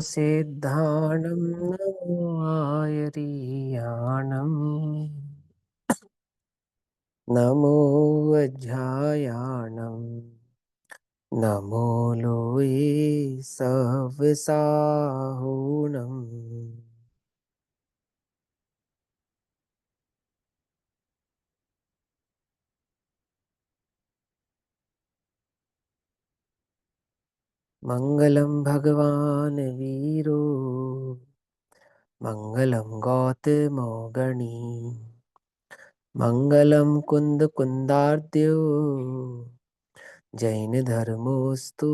सिद्धाणं नमो आयर्याणं नमो वज्रायाणं नमो लोये सवसाहुणम्। मंगलम भगवान वीरो मंगलम गौतमो गणी मंगलम कुंद कुंदार्द्यो जैन धर्मोस्तु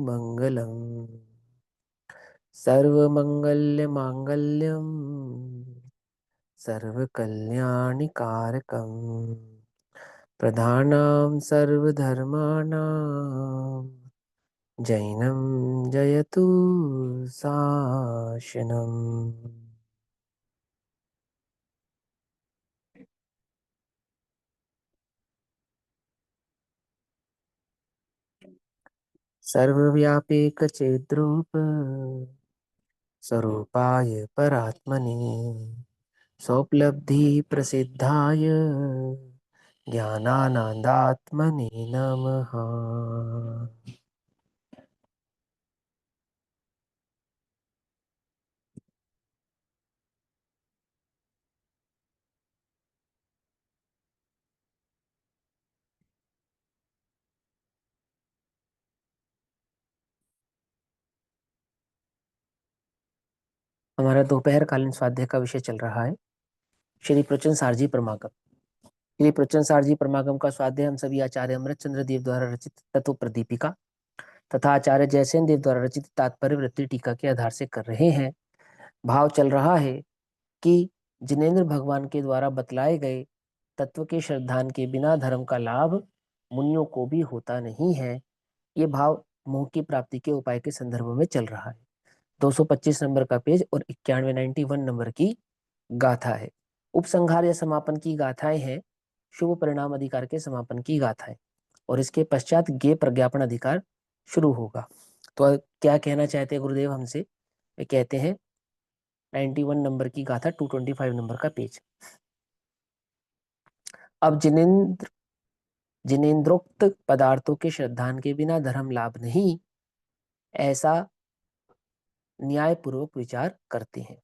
मंगलम। सर्वमंगल्य मांगल्यम सर्वकल्याणिकारकम् प्रधानां सर्वधर्माणां जैनं जयतु शासनम्। सर्वव्यापीकचेद्रूप स्वरूपाय परात्मने स्वोपलब्धि प्रसिद्धाय ज्ञानानंदात्मने नमः। हमारा दोपहर कालीन स्वाध्याय का विषय चल रहा है श्री प्रचन सारजी परमागम। श्री प्रचन सारजी परमागम का स्वाध्याय हम सभी आचार्य अमृत चंद्र देव द्वारा रचित तत्व प्रदीपिका तथा आचार्य जयसेन देव द्वारा रचित तात्पर्य वृत्ति टीका के आधार से कर रहे हैं। भाव चल रहा है कि जिनेन्द्र भगवान के द्वारा बतलाए गए तत्व के श्रद्धान के बिना धर्म का लाभ मुनियों को भी होता नहीं है। ये भाव मोह की प्राप्ति के उपाय के संदर्भ में चल रहा है। 225 नंबर का पेज और 91 नंबर की गाथा है। उपसंहार या समापन की गाथाएं हैं शुभ परिणाम अधिकार के समापन की गाथाएं, और इसके पश्चात गे प्रज्ञापन अधिकार शुरू होगा। तो क्या कहना चाहते हैं गुरुदेव हमसे? वे कहते हैं 91 नंबर की गाथा 225 नंबर का पेज। अब जिनेन्द्रोक्त पदार्थों के श्रद्धान के बिना धर्म लाभ नहीं, ऐसा न्यायपूर्वक विचार करते हैं।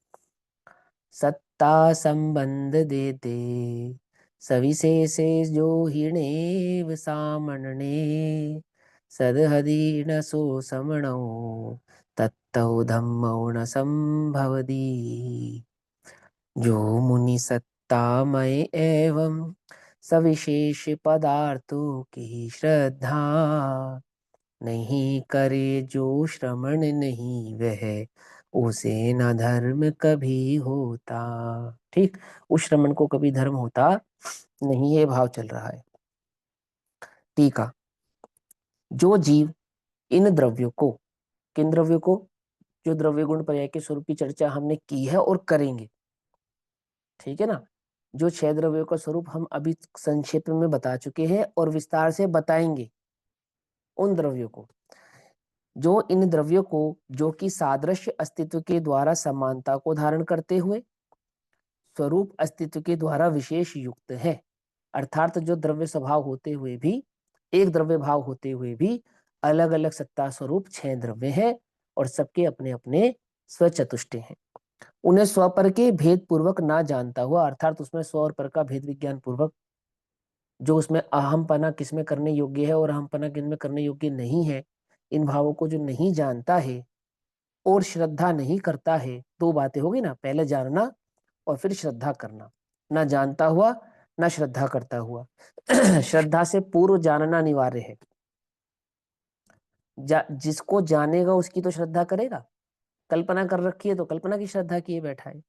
सत्ता संबंध देते सविशेषे जो हिणेव सामणने सदहदीन सो समणो तत्तौ धम्मौ न संभवदी। जो मुनि सत्तामय एवं सविशेष पदार्थों की श्रद्धा नहीं करे, जो श्रमण नहीं वह उसे न धर्म कभी होता। ठीक, उस श्रमण को कभी धर्म होता नहीं। ये भाव चल रहा है। टीका। जो जीव इन द्रव्यों को, किन द्रव्यों को? जो द्रव्य गुण पर्याय के स्वरूप की चर्चा हमने की है और करेंगे, ठीक है ना। जो 6 द्रव्यों का स्वरूप हम अभी संक्षेप में बता चुके हैं और विस्तार से बताएंगे उन द्रव्यों को। जो इन द्रव्यों को, जो कि सादृश्य अस्तित्व के द्वारा समानता को धारण करते हुए स्वरूप अस्तित्व के द्वारा विशेष युक्त है, अर्थात जो द्रव्य स्वभाव होते हुए भी, एक द्रव्य भाव होते हुए भी अलग अलग सत्ता स्वरूप 6 द्रव्य हैं और सबके अपने अपने स्वचतुष्ट हैं। उन्हें स्वपर के भेद पूर्वक ना जानता हुआ, अर्थात उसमें स्व और पर का भेद विज्ञान पूर्वक, जो उसमें अहमपना किसमें करने योग्य है और अहमपना किसमें करने योग्य नहीं है, इन भावों को जो नहीं जानता है और श्रद्धा नहीं करता है, 2 बातें होगी ना, पहले जानना और फिर श्रद्धा करना। ना जानता हुआ ना श्रद्धा करता हुआ। श्रद्धा से पूर्व जानना अनिवार्य है। जिसको जानेगा उसकी तो श्रद्धा करेगा। कल्पना कर रखी है तो कल्पना की श्रद्धा किए बैठा है।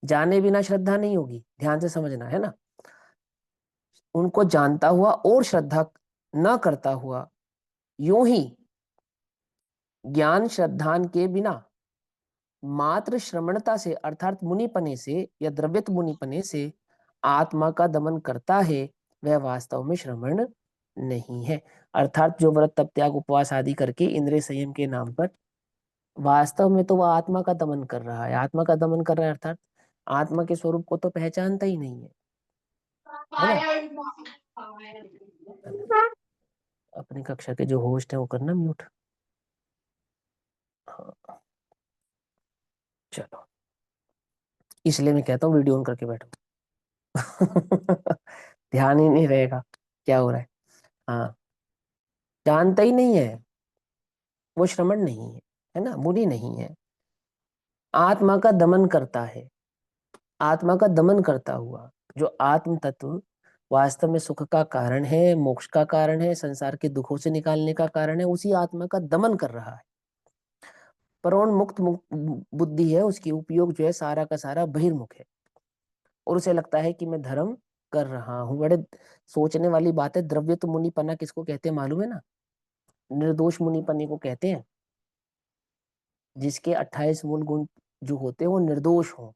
जाने बिना श्रद्धा नहीं होगी, ध्यान से समझना है ना। उनको जानता हुआ और श्रद्धा न करता हुआ, यूं ही ज्ञान श्रद्धान के बिना मात्र श्रमणता से, अर्थात मुनिपने से या द्रव्यत मुनिपने से आत्मा का दमन करता है, वह वास्तव में श्रमण नहीं है। अर्थात जो व्रत तप त्याग उपवास आदि करके इंद्रिय संयम के नाम पर वास्तव में तो वह आत्मा का दमन कर रहा है, आत्मा का दमन कर रहा है अर्थात आत्मा के स्वरूप को तो पहचानता ही नहीं है ना। अपनी कक्षा के जो होस्ट है वो करना म्यूट। हाँ, चलो, इसलिए मैं कहता हूँ वीडियो ऑन करके बैठो। ध्यान ही नहीं रहेगा क्या हो रहा है। हाँ, जानता ही नहीं है, वो श्रमण नहीं है ना, मुनि नहीं है, आत्मा का दमन करता है। आत्मा का दमन करता हुआ जो आत्म तत्व वास्तव में सुख का कारण है, मोक्ष का कारण है, संसार के दुखों से निकालने का कारण है, उसी आत्मा का दमन कर रहा है। मुक्त बुद्धि है उसकी, उपयोग जो है सारा का सारा बहिर्मुख है, और उसे लगता है कि मैं धर्म कर रहा हूँ। बड़े सोचने वाली बात है। द्रव्य तो मुनिपना किसको कहते हैं मालूम है ना? निर्दोष मुनिपने को कहते हैं, जिसके 28 मूल गुण जो होते हैं वो निर्दोष हो,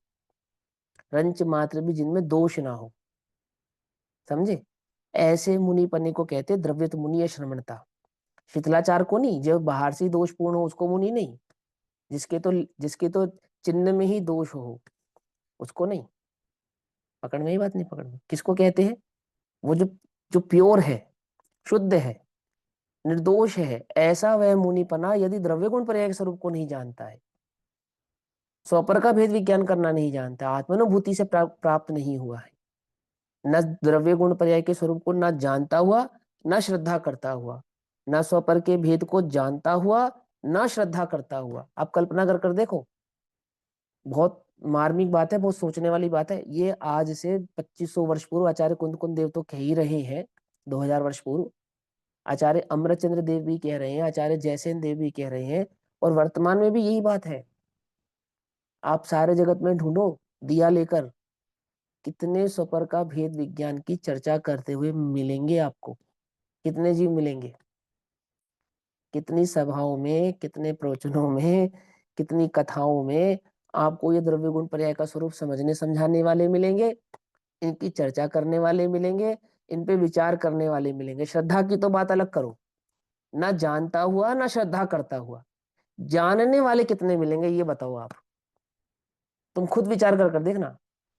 रंच मात्र भी जिनमें दोष ना हो, समझे? ऐसे मुनिपने को कहते हैं द्रव्यत मुनि या श्रमणता। शिथिलाचार को नहीं, जो बाहर से ही दोषपूर्ण हो उसको मुनि नहीं, जिसके तो चिन्ह में ही दोष हो उसको नहीं। पकड़ में ही बात नहीं, पकड़ में किसको कहते हैं? वो जो जो प्योर है, शुद्ध है, निर्दोष है, ऐसा वह मुनिपना यदि द्रव्य गुण पर्याय के स्वरूप को नहीं जानता है, स्वपर का भेद विज्ञान करना नहीं जानता, आत्मानुभूति से प्राप्त नहीं हुआ है, न द्रव्य गुण पर्याय के स्वरूप को न जानता हुआ, न श्रद्धा करता हुआ, न स्वपर के भेद को जानता हुआ, न श्रद्धा करता हुआ। आप कल्पना कर देखो, बहुत मार्मिक बात है, बहुत सोचने वाली बात है। ये आज से 2500 वर्ष पूर्व आचार्य कुंद कुंद देव तो कह ही रहे हैं, 2000 वर्ष पूर्व आचार्य अमरचंद्र देव भी कह रहे हैं, आचार्य जयसेन देव भी कह रहे हैं, और वर्तमान में भी यही बात है। आप सारे जगत में ढूंढो दिया लेकर, कितने स्वपर का भेद विज्ञान की चर्चा करते हुए मिलेंगे आपको? कितने जीव मिलेंगे? कितनी सभाओं में, कितने प्रवचनों में, कितनी कथाओं में आपको ये द्रव्य गुण पर्याय का स्वरूप समझने समझाने वाले मिलेंगे, इनकी चर्चा करने वाले मिलेंगे, इन पे विचार करने वाले मिलेंगे। श्रद्धा की तो बात अलग करो, ना जानता हुआ ना श्रद्धा करता हुआ, जानने वाले कितने मिलेंगे ये बताओ आप। तुम खुद विचार कर देखना,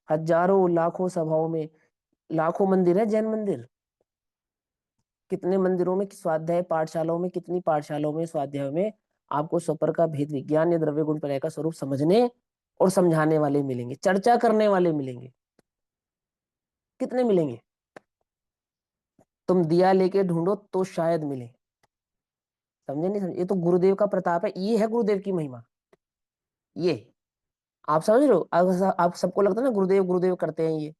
हजारों लाखों सभाओं में, लाखों मंदिर है जैन मंदिर, कितने मंदिरों में स्वाध्याय पाठशालाओं में, कितनी पाठशालाओं में स्वाध्याय में आपको स्वपर का भेद विज्ञान या द्रव्य गुण पर्याय का स्वरूप समझने और समझाने वाले मिलेंगे, चर्चा करने वाले मिलेंगे, कितने मिलेंगे? तुम दिया लेके ढूंढो तो शायद मिले। समझे नहीं समझे? ये तो गुरुदेव का प्रताप है, ये है गुरुदेव की महिमा। ये आप समझ रहे हो? आप सबको लगता है ना गुरुदेव गुरुदेव करते हैं,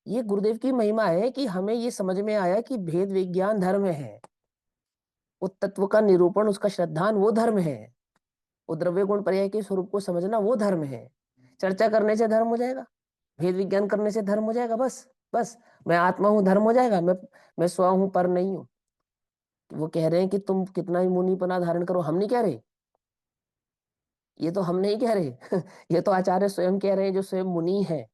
ये गुरुदेव की महिमा है कि हमें ये समझ में आया कि भेद विज्ञान धर्म है, वो तत्व का निरूपण, उसका श्रद्धान वो धर्म है, वो द्रव्य गुण पर्याय के स्वरूप को समझना वो धर्म है। चर्चा करने से धर्म हो जाएगा? भेद विज्ञान करने से धर्म हो जाएगा? बस बस मैं आत्मा हूं धर्म हो जाएगा? मैं स्व हूं पर नहीं हूं। तो वो कह रहे हैं कि तुम कितना ही मुनिपना धारण करो, हम नहीं कह रहे, ये तो हम नहीं कह रहे। ये तो आचार्य स्वयं कह रहे हैं, जो स्वयं मुनि है,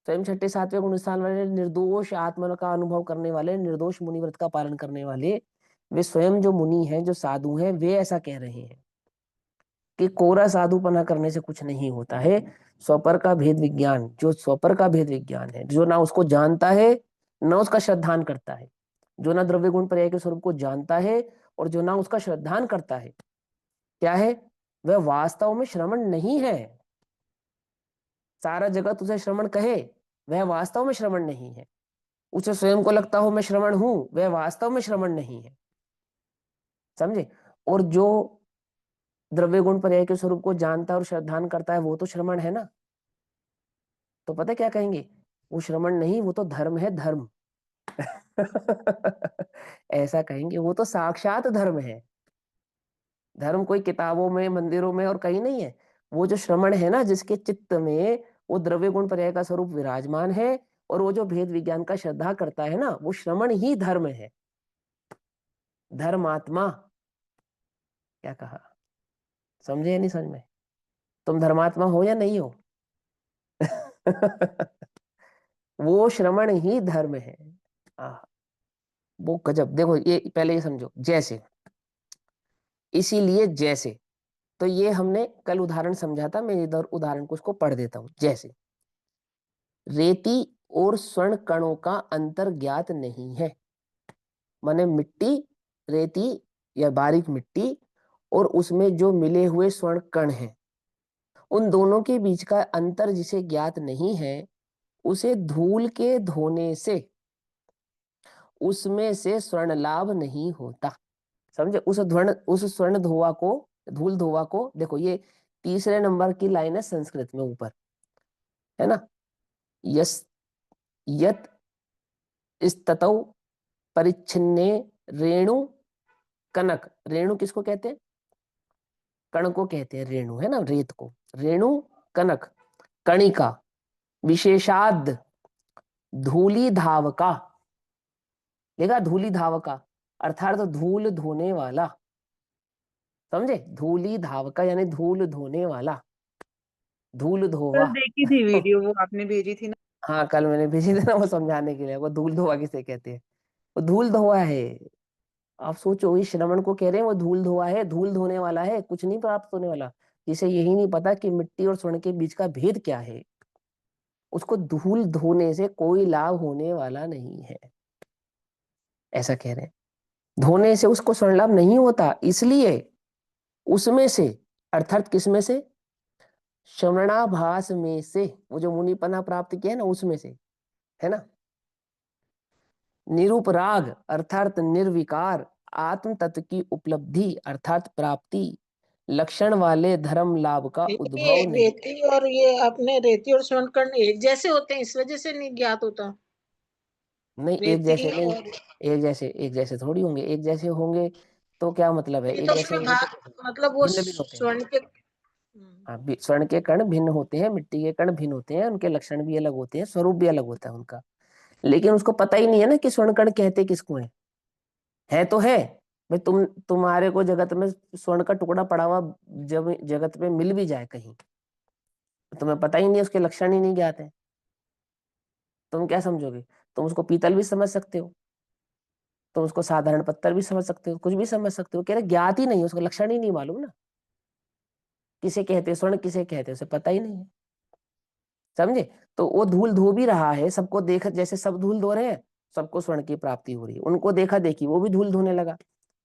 स्वयं छठे सातवें गुण स्थान वाले, निर्दोष आत्मा का अनुभव करने वाले, निर्दोष मुनि व्रत का पालन करने वाले, वे स्वयं जो मुनि हैं, जो साधु हैं, वे ऐसा कह रहे हैं कि कोरा साधुपना करने से कुछ नहीं होता है। स्वपर का भेद विज्ञान, जो स्वपर का भेद विज्ञान है, जो ना उसको जानता है ना उसका श्रद्धान करता है, जो ना द्रव्य गुण पर्याय के स्वरूप को जानता है और जो ना उसका श्रद्धान करता है, क्या है? वह वास्तव में श्रमण नहीं है। सारा जगत उसे श्रमण कहे, वह वास्तव में श्रमण नहीं है। उसे स्वयं को लगता हो मैं श्रमण हूं, वह वास्तव में श्रमण नहीं है। समझे? और जो द्रव्य गुण पर्याय के स्वरूप को जानता है और श्रद्धान करता है वो तो श्रमण है ना। तो पता है क्या कहेंगे? वो श्रमण नहीं, वो तो धर्म है, धर्म। ऐसा कहेंगे, वो तो साक्षात धर्म है। धर्म कोई किताबों में, मंदिरों में और कहीं नहीं है। वो जो श्रमण है ना, जिसके चित्त में वो द्रव्य गुण पर्याय का स्वरूप विराजमान है, और वो जो भेद विज्ञान का श्रद्धा करता है ना, वो श्रमण ही धर्म है। धर्मात्मा, क्या कहा? समझे या नहीं समझ में? तुम धर्मात्मा हो या नहीं हो? वो श्रमण ही धर्म है। आह, वो गजब। देखो ये पहले ये समझो, जैसे, इसीलिए जैसे तो ये हमने कल उदाहरण समझा था, मैं इधर उदाहरण को उसको पढ़ देता हूं। जैसे रेती और स्वर्ण कणों का अंतर ज्ञात नहीं है। माने मिट्टी, रेती या बारीक मिट्टी और उसमें जो मिले हुए स्वर्ण कण हैं, उन दोनों के बीच का अंतर जिसे ज्ञात नहीं है, उसे धूल के धोने से उसमें से स्वर्ण लाभ नहीं होता। समझे? उस स्वर्ण धोआ को, धूल धोआ को, देखो ये तीसरे नंबर की लाइन है संस्कृत में ऊपर, है ना। यस, यत स्ततौ परिच्छिन्ने रेणु कनक। रेणु किसको कहते हैं? कण को कहते हैं रेणु, है ना, रेत को। रेणु कनक कणिका विशेषाद धूली धावका। देखा, धूली धावका अर्थात तो धूल धोने वाला। समझे? धूली धावका यानी धूल धोने वाला, धूल कल धोवा। देखी थी वीडियो, वो आपने भेजी थी ना। हाँ, कल मैंने भेजी थी ना वो समझाने के लिए, वो धूल धोवा किसे कहते हैं। वो धूल धोआ है। आप सोचो, इस श्रवण को कह रहे हैं वो धूल धोआ है, धूल धोने वाला है, कुछ नहीं प्राप्त होने वाला। जिसे यही नहीं पता कि मिट्टी और स्वर्ण के बीच का भेद क्या है, उसको धूल धोने से कोई लाभ होने वाला नहीं है, ऐसा कह रहे हैं। धोने से उसको स्वर्ण लाभ नहीं होता, इसलिए उसमें से, अर्थात किसमें से? श्रवणाभास में से, वो जो मुनिपना प्राप्त किया है ना, उसमें से, है ना। निरुपराग अर्थात निर्विकार आत्म तत्व की उपलब्धि अर्थात प्राप्ति लक्षण वाले धर्म लाभ का ये उद्भव नहीं। रेती और ये अपने रेती और स्वर्ण कर्ण एक जैसे होते हैं, इस वजह से नहीं ज्ञात होता। नहीं, एक रेती जैसे नहीं। और एक जैसे थोड़ी होंगे, एक जैसे होंगे तो क्या मतलब है, नहीं एक तो जैसे उसमें होंगे तो भाग, कैसे होंगे? मतलब वो भिन्न भिन्न होते हैं। स्वर्ण के हाँ, स्वर्ण के कण भिन्न होते हैं, मिट्टी के कण भिन्न होते हैं, उनके लक्षण भी अलग होते हैं, स्वरूप भी अलग होता है उनका। लेकिन उसको पता ही नहीं है ना कि स्वर्ण कण कहते किसको है तो है। भाई तुम्हारे को जगत में स्वर्ण का टुकड़ा पड़ा हुआ जब जगत में मिल भी जाए कहीं, तुम्हें पता ही नहीं, उसके लक्षण ही नहीं ज्ञात है, तुम क्या समझोगे? तुम उसको पीतल भी समझ सकते हो, तुम उसको साधारण पत्थर भी समझ सकते हो, कुछ भी समझ सकते हो, कह रहे ज्ञात ही नहीं है, उसका लक्षण ही नहीं मालूम ना, किसे कहते हैं स्वर्ण, किसे कहते हैं उसे पता ही नहीं है। समझे? तो वो धूल धो भी रहा है, सबको देख, जैसे सब धूल धो रहे हैं, सबको स्वर्ण की प्राप्ति हो रही है, उनको देखा देखी वो भी धूल धोने लगा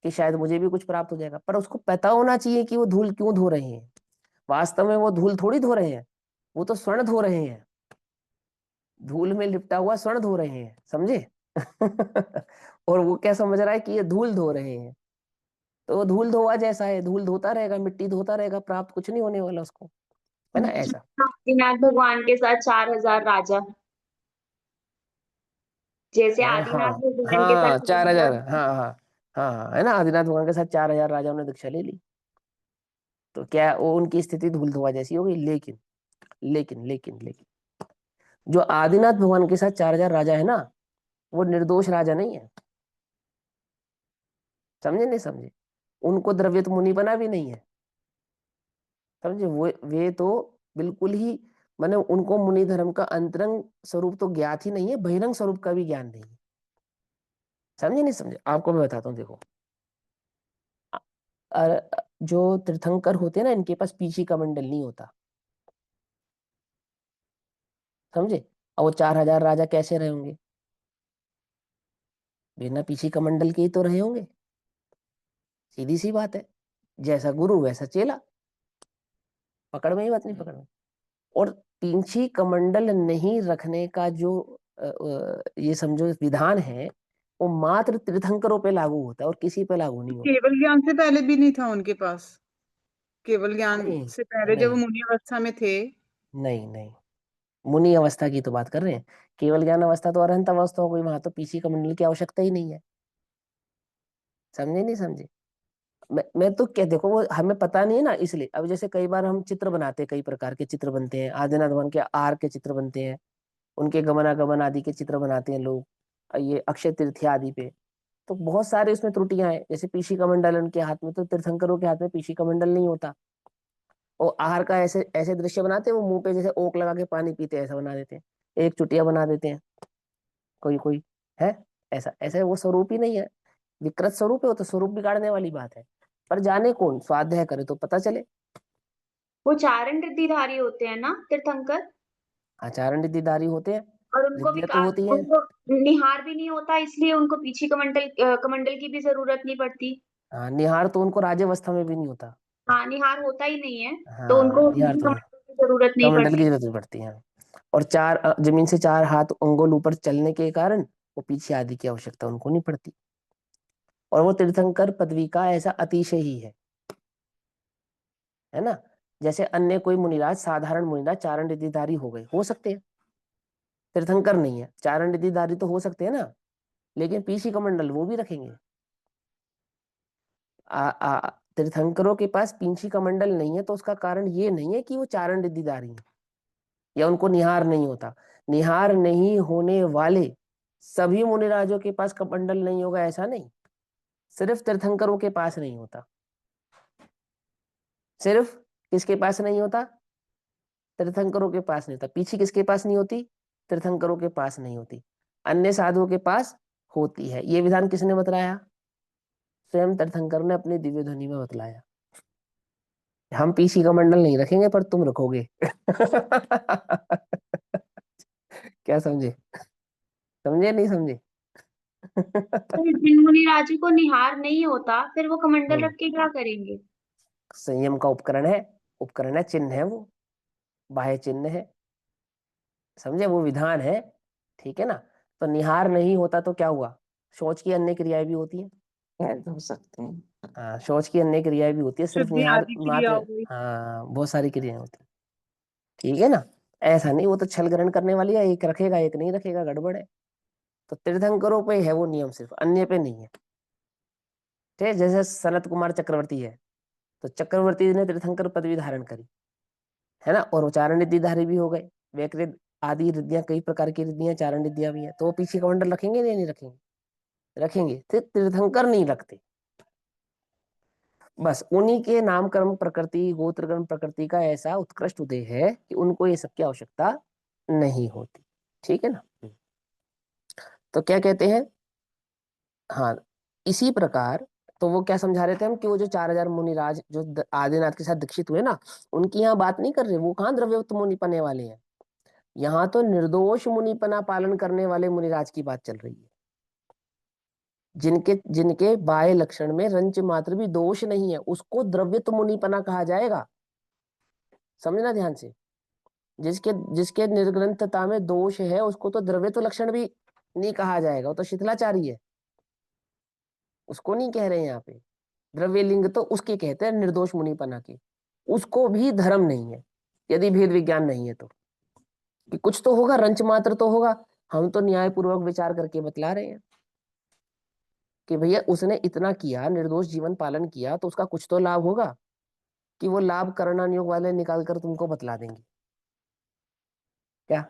कि शायद मुझे भी कुछ प्राप्त हो जाएगा। पर उसको पता होना चाहिए कि वो धूल क्यों धो रहे हैं। वास्तव में वो धूल थोड़ी धो रहे हैं, वो तो स्वर्ण धो रहे हैं, धूल में लिपटा हुआ स्वर्ण धो रहे हैं, समझे? और वो क्या समझ रहा है कि ये धूल धो रहे हैं। तो वो धूल धोआ जैसा है, धूल धोता रहेगा, मिट्टी धोता रहेगा, प्राप्त कुछ नहीं होने वाला उसको, है ना, ऐसा। आदिनाथ भगवान के साथ 4,000 राजा, जैसे हाँ, आदिनाथ भगवान के साथ हाँ, 4,000, 4,000। हाँ, हाँ, हाँ, हाँ, है ना, आदिनाथ भगवान के साथ 4,000 राजाओं ने दीक्षा ले ली। तो क्या वो उनकी स्थिति धूल धोआ जैसी हो गई? लेकिन लेकिन जो आदिनाथ भगवान के साथ 4,000 राजा है ना, वो निर्दोष राजा नहीं है। समझे नहीं समझे? उनको द्रव्यत मुनि बना भी नहीं है। समझे? वो वे तो बिल्कुल ही, माने उनको मुनि धर्म का अंतरंग स्वरूप तो ज्ञात ही नहीं है, बहिरंग स्वरूप का भी ज्ञान नहीं है। समझे नहीं समझे? आपको मैं बताता हूँ, देखो। जो तीर्थंकर होते हैं ना, इनके पास पीछी का मंडल नहीं होता। समझे? और वो 4,000 राजा कैसे रहे होंगे? बिना पीछी का मंडल के ही तो रहे होंगे। सीधी सी बात है, जैसा गुरु वैसा चेला। पकड़ में ही बात, नहीं पकड़ में। और पीछी कमंडल नहीं रखने का जो ये समझो विधान है, वो मात्र तीर्थंकरों पे लागू होता है और किसी पे लागू नहीं होता। केवल ज्ञान से पहले भी नहीं था उनके पास? केवल ज्ञान नहीं, से पहले जब वो नहीं, मुनि अवस्था में थे। नहीं, मुनि अवस्था की तो बात कर रहे हैं। केवल ज्ञान अवस्था तो अरहंत अवस्था हो गई, वहां तो पीछी कमंडल की आवश्यकता ही नहीं है। समझे नहीं समझे? मैं तो क्या, देखो वो हमें पता नहीं है ना, इसलिए। अब जैसे कई बार हम चित्र बनाते हैं, कई प्रकार के चित्र बनते हैं, आदिनाथ भगवान के आर के चित्र बनते हैं, उनके गमनागमन आदि के चित्र बनाते हैं लोग, ये अक्षय तृतीया आदि पे। तो बहुत सारे उसमें त्रुटियां हैं, जैसे पीछी कमंडल उनके हाथ में, तो तीर्थंकरों के हाथ में पीछी कमंडल नहीं होता। और आहार का ऐसे ऐसे दृश्य बनाते हैं, वो मुंह पे जैसे ओक लगा के पानी पीते हैं, ऐसा बना देते हैं, एक चुटिया बना देते हैं, कोई कोई है ऐसा। ऐसे वो स्वरूप ही नहीं है, विकृत स्वरूप है वो, तो स्वरूप बिगाड़ने वाली बात है। पर जाने कौन स्वाध्याय करे तो पता चले। वो चारण रिद्धिधारी होते हैं ना तीर्थंकर, आचारण रिद्धिधारी होते हैं, और उनको भी रिद्धियां तो होती हैं। उनको निहार भी नहीं होता, इसलिए उनको पीछे कमंडल की भी जरूरत नहीं पड़ती। हाँ, निहार तो उनको राज्यावस्था में भी नहीं होता। हाँ, निहार होता ही नहीं है, तो हाँ, उनको निहार पीछे तो कमंडल की जरूरत नहीं कमंडल की पड़ती। जरूरत नहीं पड़ती है। और चार जमीन से 4 हाथ अंगुल ऊपर चलने के कारण वो पीछे आदि की आवश्यकता उनको नहीं पड़ती। और वो तीर्थंकर पदवी का ऐसा अतिशय ही है ना। जैसे अन्य कोई मुनिराज, साधारण मुनिराज चारण रिद्धिधारी हो गए, हो सकते हैं, तीर्थंकर नहीं है, चारण रिद्धिधारी तो हो सकते हैं ना, लेकिन पीछी कमंडल वो भी रखेंगे। तीर्थंकरों के पास पीछी कमंडल नहीं है तो उसका कारण ये नहीं है कि वो चारण रिद्धिधारी हैं या उनको निहार नहीं होता। निहार नहीं होने वाले सभी मुनिराजों के पास कमंडल नहीं होगा ऐसा नहीं, सिर्फ तीर्थंकरों के पास नहीं होता। सिर्फ किसके पास नहीं होता? तीर्थंकरों के पास नहीं होता। पीछे किसके पास नहीं होती? तीर्थंकरों के पास नहीं होती, अन्य साधुओं के पास होती है। ये विधान किसने बतलाया? स्वयं तीर्थंकर ने अपनी दिव्य ध्वनि में बतलाया। हम पीछी कमंडल नहीं रखेंगे पर तुम रखोगे। क्या समझे? समझे नहीं समझे? तो जिन मुनि राजू को निहार नहीं होता, फिर वो कमंडल हम्म, रख के क्या करेंगे? संयम का उपकरण है, उपकरण है, चिन्ह है, वो बाह्य चिन्ह है, समझे, वो विधान है, ठीक है ना। तो निहार नहीं होता तो क्या हुआ? शौच की अन्य क्रियाएं भी होती है। कैद हो सकते हैं। हाँ, शौच की अन्य क्रियाएं भी होती है, सिर्फ शुद्धि निहार आदि क्रिया मात्र। हो गई। हाँ, बहुत सारी क्रियाएं होती है, ठीक है ना। ऐसा नहीं वो तो छल ग्रहण करने वाली है, एक रखेगा एक नहीं रखेगा, गड़बड़ है। तो तीर्थंकरों पे है वो नियम, सिर्फ अन्य पे नहीं है। ठीक है, जैसे सनत कुमार चक्रवर्ती है, तो चक्रवर्ती ने तीर्थंकर पदवी धारण करी, है ना, और वो चारण रिद्धिधारी भी हो गए। वैकृत आदि रिद्धियां, कई प्रकार की रिद्धियां चारण रिद्धियां भी हैं, तो वो पीछे कमंडल रखेंगे या नहीं रखेंगे? रखेंगे। फिर तीर्थंकर नहीं रखते। बस उन्हीं के नाम कर्म प्रकृति, गोत्र कर्म प्रकृति का ऐसा उत्कृष्ट उदय है कि उनको ये सब की आवश्यकता नहीं होती, ठीक है ना। तो क्या कहते हैं, हाँ, इसी प्रकार, तो वो क्या समझा रहे थे हम कि वो जो 4,000 मुनिराज जो आदिनाथ के साथ दीक्षित हुए ना, उनकी यहाँ बात नहीं कर रहे, वो कहाँ द्रव्यवत मुनि पने वाले हैं। यहाँ तो निर्दोष मुनिपना पालन करने वाले मुनिराज की बात चल रही है, जिनके जिनके बाह्य लक्षण में रंच मात्र भी दोष नहीं है, उसको द्रव्यत्व मुनिपना कहा जाएगा। समझना ध्यान से। जिसके जिसके निर्ग्रंथता में दोष है उसको तो द्रव्यत्व लक्षण भी नहीं कहा जाएगा, वो तो शिथिलाचारी है, उसको नहीं कह रहे हैं यहाँ पे। द्रव्य लिंग तो उसके कहते हैं निर्दोष मुनिपना के, उसको भी धर्म नहीं है यदि भेद विज्ञान नहीं है तो, कि कुछ तो होगा, रंच मात्र तो होगा। हम तो न्यायपूर्वक विचार करके बतला रहे हैं कि भैया उसने इतना किया, निर्दोष जीवन पालन किया, तो उसका कुछ तो लाभ होगा, कि वो लाभ करणानुयोग वाले निकाल कर तुमको बतला देंगे क्या?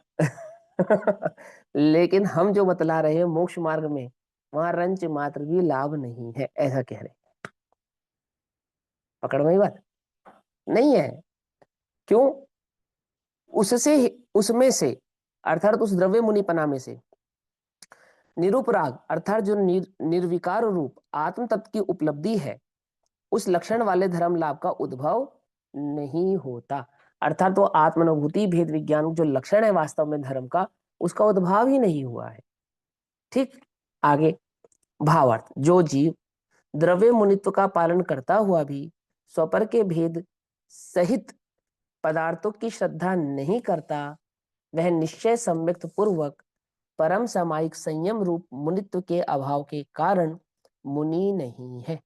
लेकिन हम जो बतला रहे हैं मोक्ष मार्ग में, वहां रंच मात्र भी लाभ नहीं है, ऐसा कह रहे हैं। पकड़ में बात नहीं है। क्यों? उससे, उसमें से, अर्थात उस द्रव्य मुनिपना में से निरुपराग अर्थात जो निर्विकार रूप आत्म तत्व की उपलब्धि है, उस लक्षण वाले धर्म लाभ का उद्भव नहीं होता। अर्थात वो आत्मानुभूति भेद विज्ञान जो लक्षण है वास्तव में धर्म का, उसका उद्भव ही नहीं हुआ है। ठीक, आगे भावार्थ, जो जीव द्रव्य मुनित्व का पालन करता हुआ भी स्वपर के भेद सहित पदार्थों की श्रद्धा नहीं करता, वह निश्चय सम्यक्त पूर्वक परम सामायिक संयम रूप मुनित्व के अभाव के कारण मुनि नहीं है।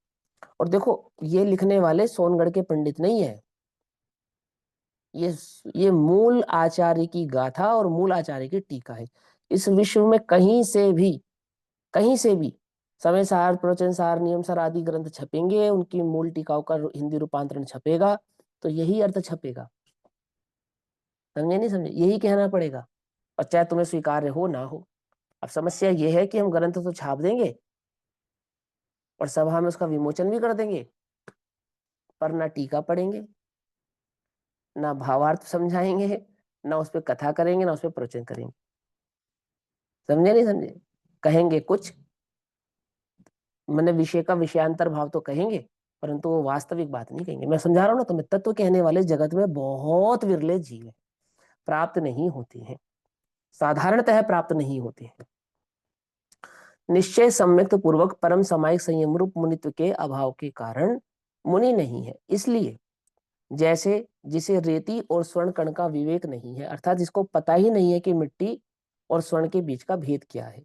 और देखो, ये लिखने वाले सोनगढ़ के पंडित नहीं है, ये ये मूल आचार्य की गाथा और मूल आचार्य की टीका है। इस विश्व में कहीं से भी समय सार, प्रवचन सार, नियम सार आदि ग्रंथ छपेंगे, उनकी मूल टीकाओं का हिंदी रूपांतरण छपेगा, तो यही अर्थ छपेगा। समझे नहीं समझे? यही कहना पड़ेगा, और चाहे तुम्हें स्वीकार्य हो ना हो। अब समस्या यह है कि हम ग्रंथ तो छाप देंगे और सभा में उसका विमोचन भी कर देंगे, पर ना टीका पढ़ेंगे, ना भावार्थ समझाएंगे, ना उस पर कथा करेंगे, ना उस पर प्रवचन करेंगे। समझे नहीं समझे? कहेंगे कुछ, मैंने विषय का विषयांतर भाव तो कहेंगे, परंतु वो वास्तविक बात नहीं कहेंगे। मैं समझा रहा हूँ ना तुम्हें, तत्व कहने वाले जगत में बहुत विरले जीव है, प्राप्त नहीं होती हैं, साधारणतः प्राप्त नहीं होते हैं। निश्चय सम्यक्त पूर्वक परम सामायिक संयम रूप मुनित्व के अभाव के कारण मुनि नहीं है। इसलिए जैसे जिसे रेती और स्वर्ण कण का विवेक नहीं है, अर्थात जिसको पता ही नहीं है कि मिट्टी और स्वर्ण के बीच का भेद क्या है,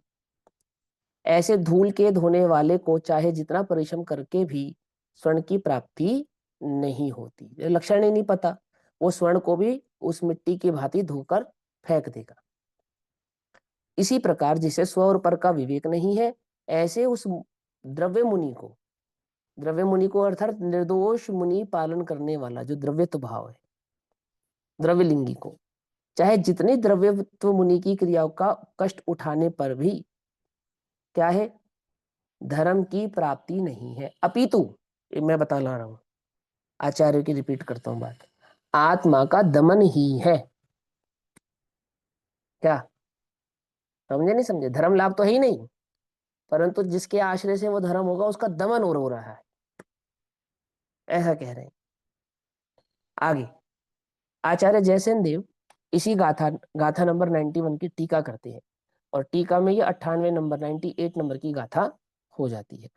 ऐसे धूल के धोने वाले को चाहे जितना परिश्रम करके भी स्वर्ण की प्राप्ति नहीं होती। लक्षण ही नहीं पता, वो स्वर्ण को भी उस मिट्टी की भांति धोकर फेंक देगा। इसी प्रकार जिसे स्व और पर का विवेक नहीं है, ऐसे उस द्रव्य मुनि को अर्थात निर्दोष मुनि पालन करने वाला जो द्रव्यत्व भाव है, द्रव्यलिंगी को, चाहे जितनी द्रव्यत्व मुनि की क्रियाओं का कष्ट उठाने पर भी क्या है, धर्म की प्राप्ति नहीं है। अपितु, ये मैं बता ला रहा हूं, आचार्य की रिपीट करता हूं बात, आत्मा का दमन ही है। क्या समझे नहीं समझे? धर्म लाभ तो है ही नहीं, परंतु जिसके आश्रय से वो धर्म होगा उसका दमन और हो रहा है, ऐसा कह रहे हैं। आगे आचार्य जयसेन देव इसी गाथा गाथा नंबर 91 की टीका करते हैं, और टीका में ये 98 नंबर 98 नंबर की गाथा हो जाती है।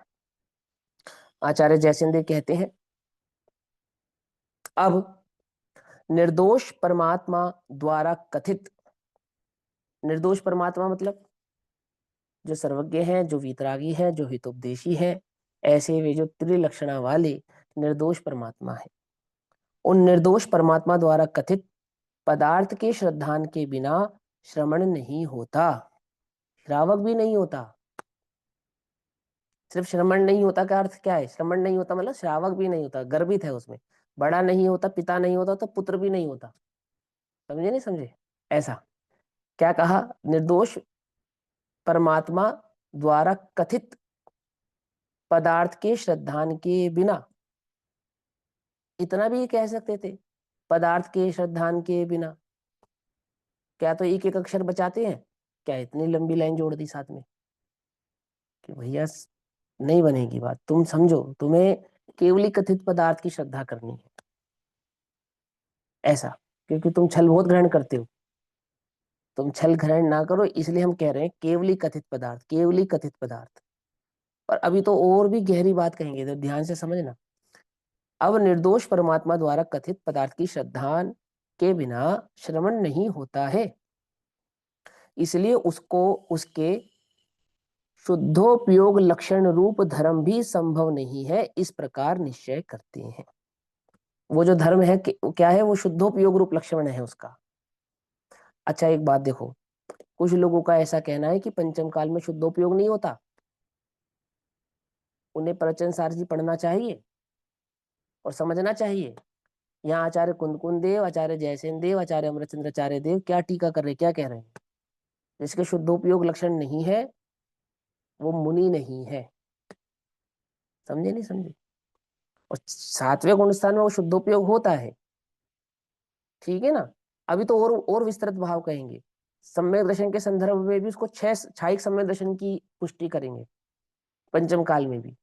आचार्य जयसेन देव कहते हैं, अब निर्दोष परमात्मा द्वारा कथित, निर्दोष परमात्मा मतलब जो सर्वज्ञ है, जो वीतरागी है, जो हितोपदेशी है, ऐसे वे जो त्रिलक्षणा वाले निर्दोष परमात्मा है, उन निर्दोष परमात्मा द्वारा कथित पदार्थ के श्रद्धान के बिना श्रवण नहीं होता, श्रावक भी नहीं होता। सिर्फ श्रवण नहीं होता का अर्थ क्या है? श्रवण नहीं होता मतलब श्रावक भी नहीं होता, गर्भित है उसमें, बड़ा नहीं होता, पिता नहीं होता, तो पुत्र भी नहीं होता। समझे नहीं समझे? ऐसा क्या कहा? निर्दोष परमात्मा द्वारा कथित पदार्थ के श्रद्धान के बिना, इतना भी कह सकते थे, पदार्थ के श्रद्धान के बिना। क्या तो एक एक अक्षर बचाते हैं क्या? इतनी लंबी लाइन जोड़ दी साथ में कि भैया नहीं बनेगी बात। तुम समझो, तुम्हें केवली कथित पदार्थ की श्रद्धा करनी है, ऐसा, क्योंकि तुम छल बहुत ग्रहण करते हो। तुम छल ग्रहण ना करो, इसलिए हम कह रहे हैं केवली कथित पदार्थ, केवली कथित पदार्थ। और अभी तो और भी गहरी बात कहेंगे, तो ध्यान से समझना। अब निर्दोष परमात्मा द्वारा कथित पदार्थ की श्रद्धा के बिना श्रवण नहीं होता है, इसलिए उसको उसके शुद्धोपयोग लक्षण रूप धर्म भी संभव नहीं है, इस प्रकार निश्चय करते हैं। वो जो धर्म है क्या है? वो शुद्धोपयोग रूप लक्षण है उसका। अच्छा एक बात देखो, कुछ लोगों का ऐसा कहना है कि पंचम काल में शुद्धोपयोग नहीं होता, उन्हें प्रवचन सार जी पढ़ना चाहिए और समझना चाहिए। यहाँ आचार्य कुंदकुंद देव, आचार्य जयसेन देव, आचार्य अमरचंद्राचार्य देव क्या टीका कर रहे, क्या कह रहे हैं? जिसके शुद्धोपयोग लक्षण नहीं है वो मुनि नहीं है। समझे नहीं समझे? और सातवें गुण स्थान में वो शुद्धोपयोग होता है, ठीक है ना। अभी तो और विस्तृत भाव कहेंगे, सम्यक दर्शन के संदर्भ में भी उसको 6 छायिक सम्यक दर्शन की पुष्टि करेंगे, पंचम काल में भी।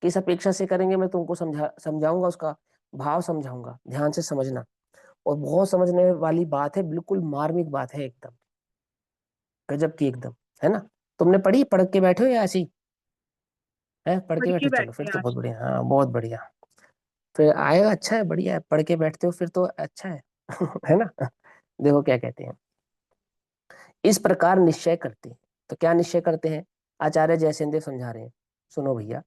किस अपेक्षा से करेंगे मैं तुमको समझाऊंगा, उसका भाव समझाऊंगा, ध्यान से समझना। और बहुत समझने वाली बात है, बिल्कुल मार्मिक बात है, एकदम गजब की एकदम, है ना। तुमने पढ़ी, पढ़ के बैठे हो या ऐसी है? पढ़ के पढ़ बैठे के हो? चलो फिर बैठे तो आज। बहुत बढ़िया, हाँ बहुत बढ़िया, फिर आएगा। अच्छा है, बढ़िया है, पढ़ के बैठते हो फिर तो अच्छा है है ना। देखो क्या कहते हैं, इस प्रकार निश्चय करते हैं। तो क्या निश्चय करते हैं? आचार्य जयसेन देव समझा रहे हैं, सुनो भैया।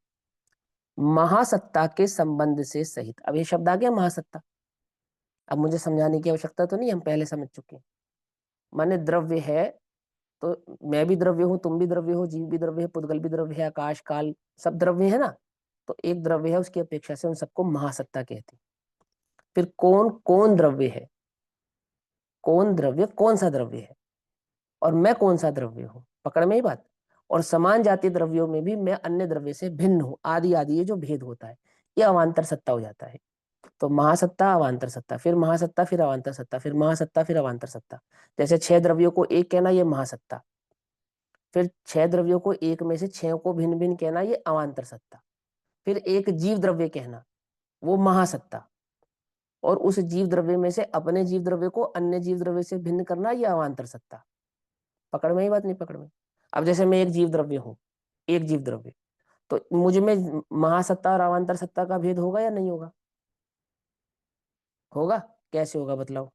महासत्ता के संबंध से सहित, अब ये शब्द आ गया महासत्ता, अब मुझे समझाने की आवश्यकता तो नहीं, हम पहले समझ चुके हैं। माने द्रव्य है तो मैं भी द्रव्य हूं, तुम भी द्रव्य हो, जीव भी द्रव्य है, पुद्गल भी द्रव्य है, आकाश काल सब द्रव्य है ना। तो एक द्रव्य है, उसकी अपेक्षा से उन सबको महासत्ता कहते हैं। फिर कौन कौन द्रव्य है, कौन द्रव्य, कौन सा द्रव्य है, और मैं कौन सा द्रव्य हूं, पकड़ में ही बात। और समान जाति द्रव्यों में भी मैं अन्य द्रव्य से भिन्न हूं, आदि आदि ये जो भेद होता है, ये अवांतर सत्ता हो जाता है। तो महासत्ता, अवांतर सत्ता, फिर महासत्ता, फिर अवांतर सत्ता, फिर महासत्ता, फिर अवांतर सत्ता। जैसे 6 द्रव्यों को एक कहना, ये महासत्ता। फिर 6 द्रव्यों को एक में से 6 को भिन्न भिन्न कहना, ये अवांतर सत्ता। फिर एक जीव द्रव्य कहना, वो महासत्ता, और उस जीव द्रव्य में से अपने जीव द्रव्य को अन्य जीव द्रव्य से भिन्न करना, ये अवांतर सत्ता। पकड़ में ही बात, नहीं पकड़ में? अब जैसे मैं एक जीव द्रव्य हूँ, एक जीव द्रव्य, तो मुझ में महासत्ता और अवांतर सत्ता का भेद होगा या नहीं होगा? होगा। कैसे होगा बतलाओ?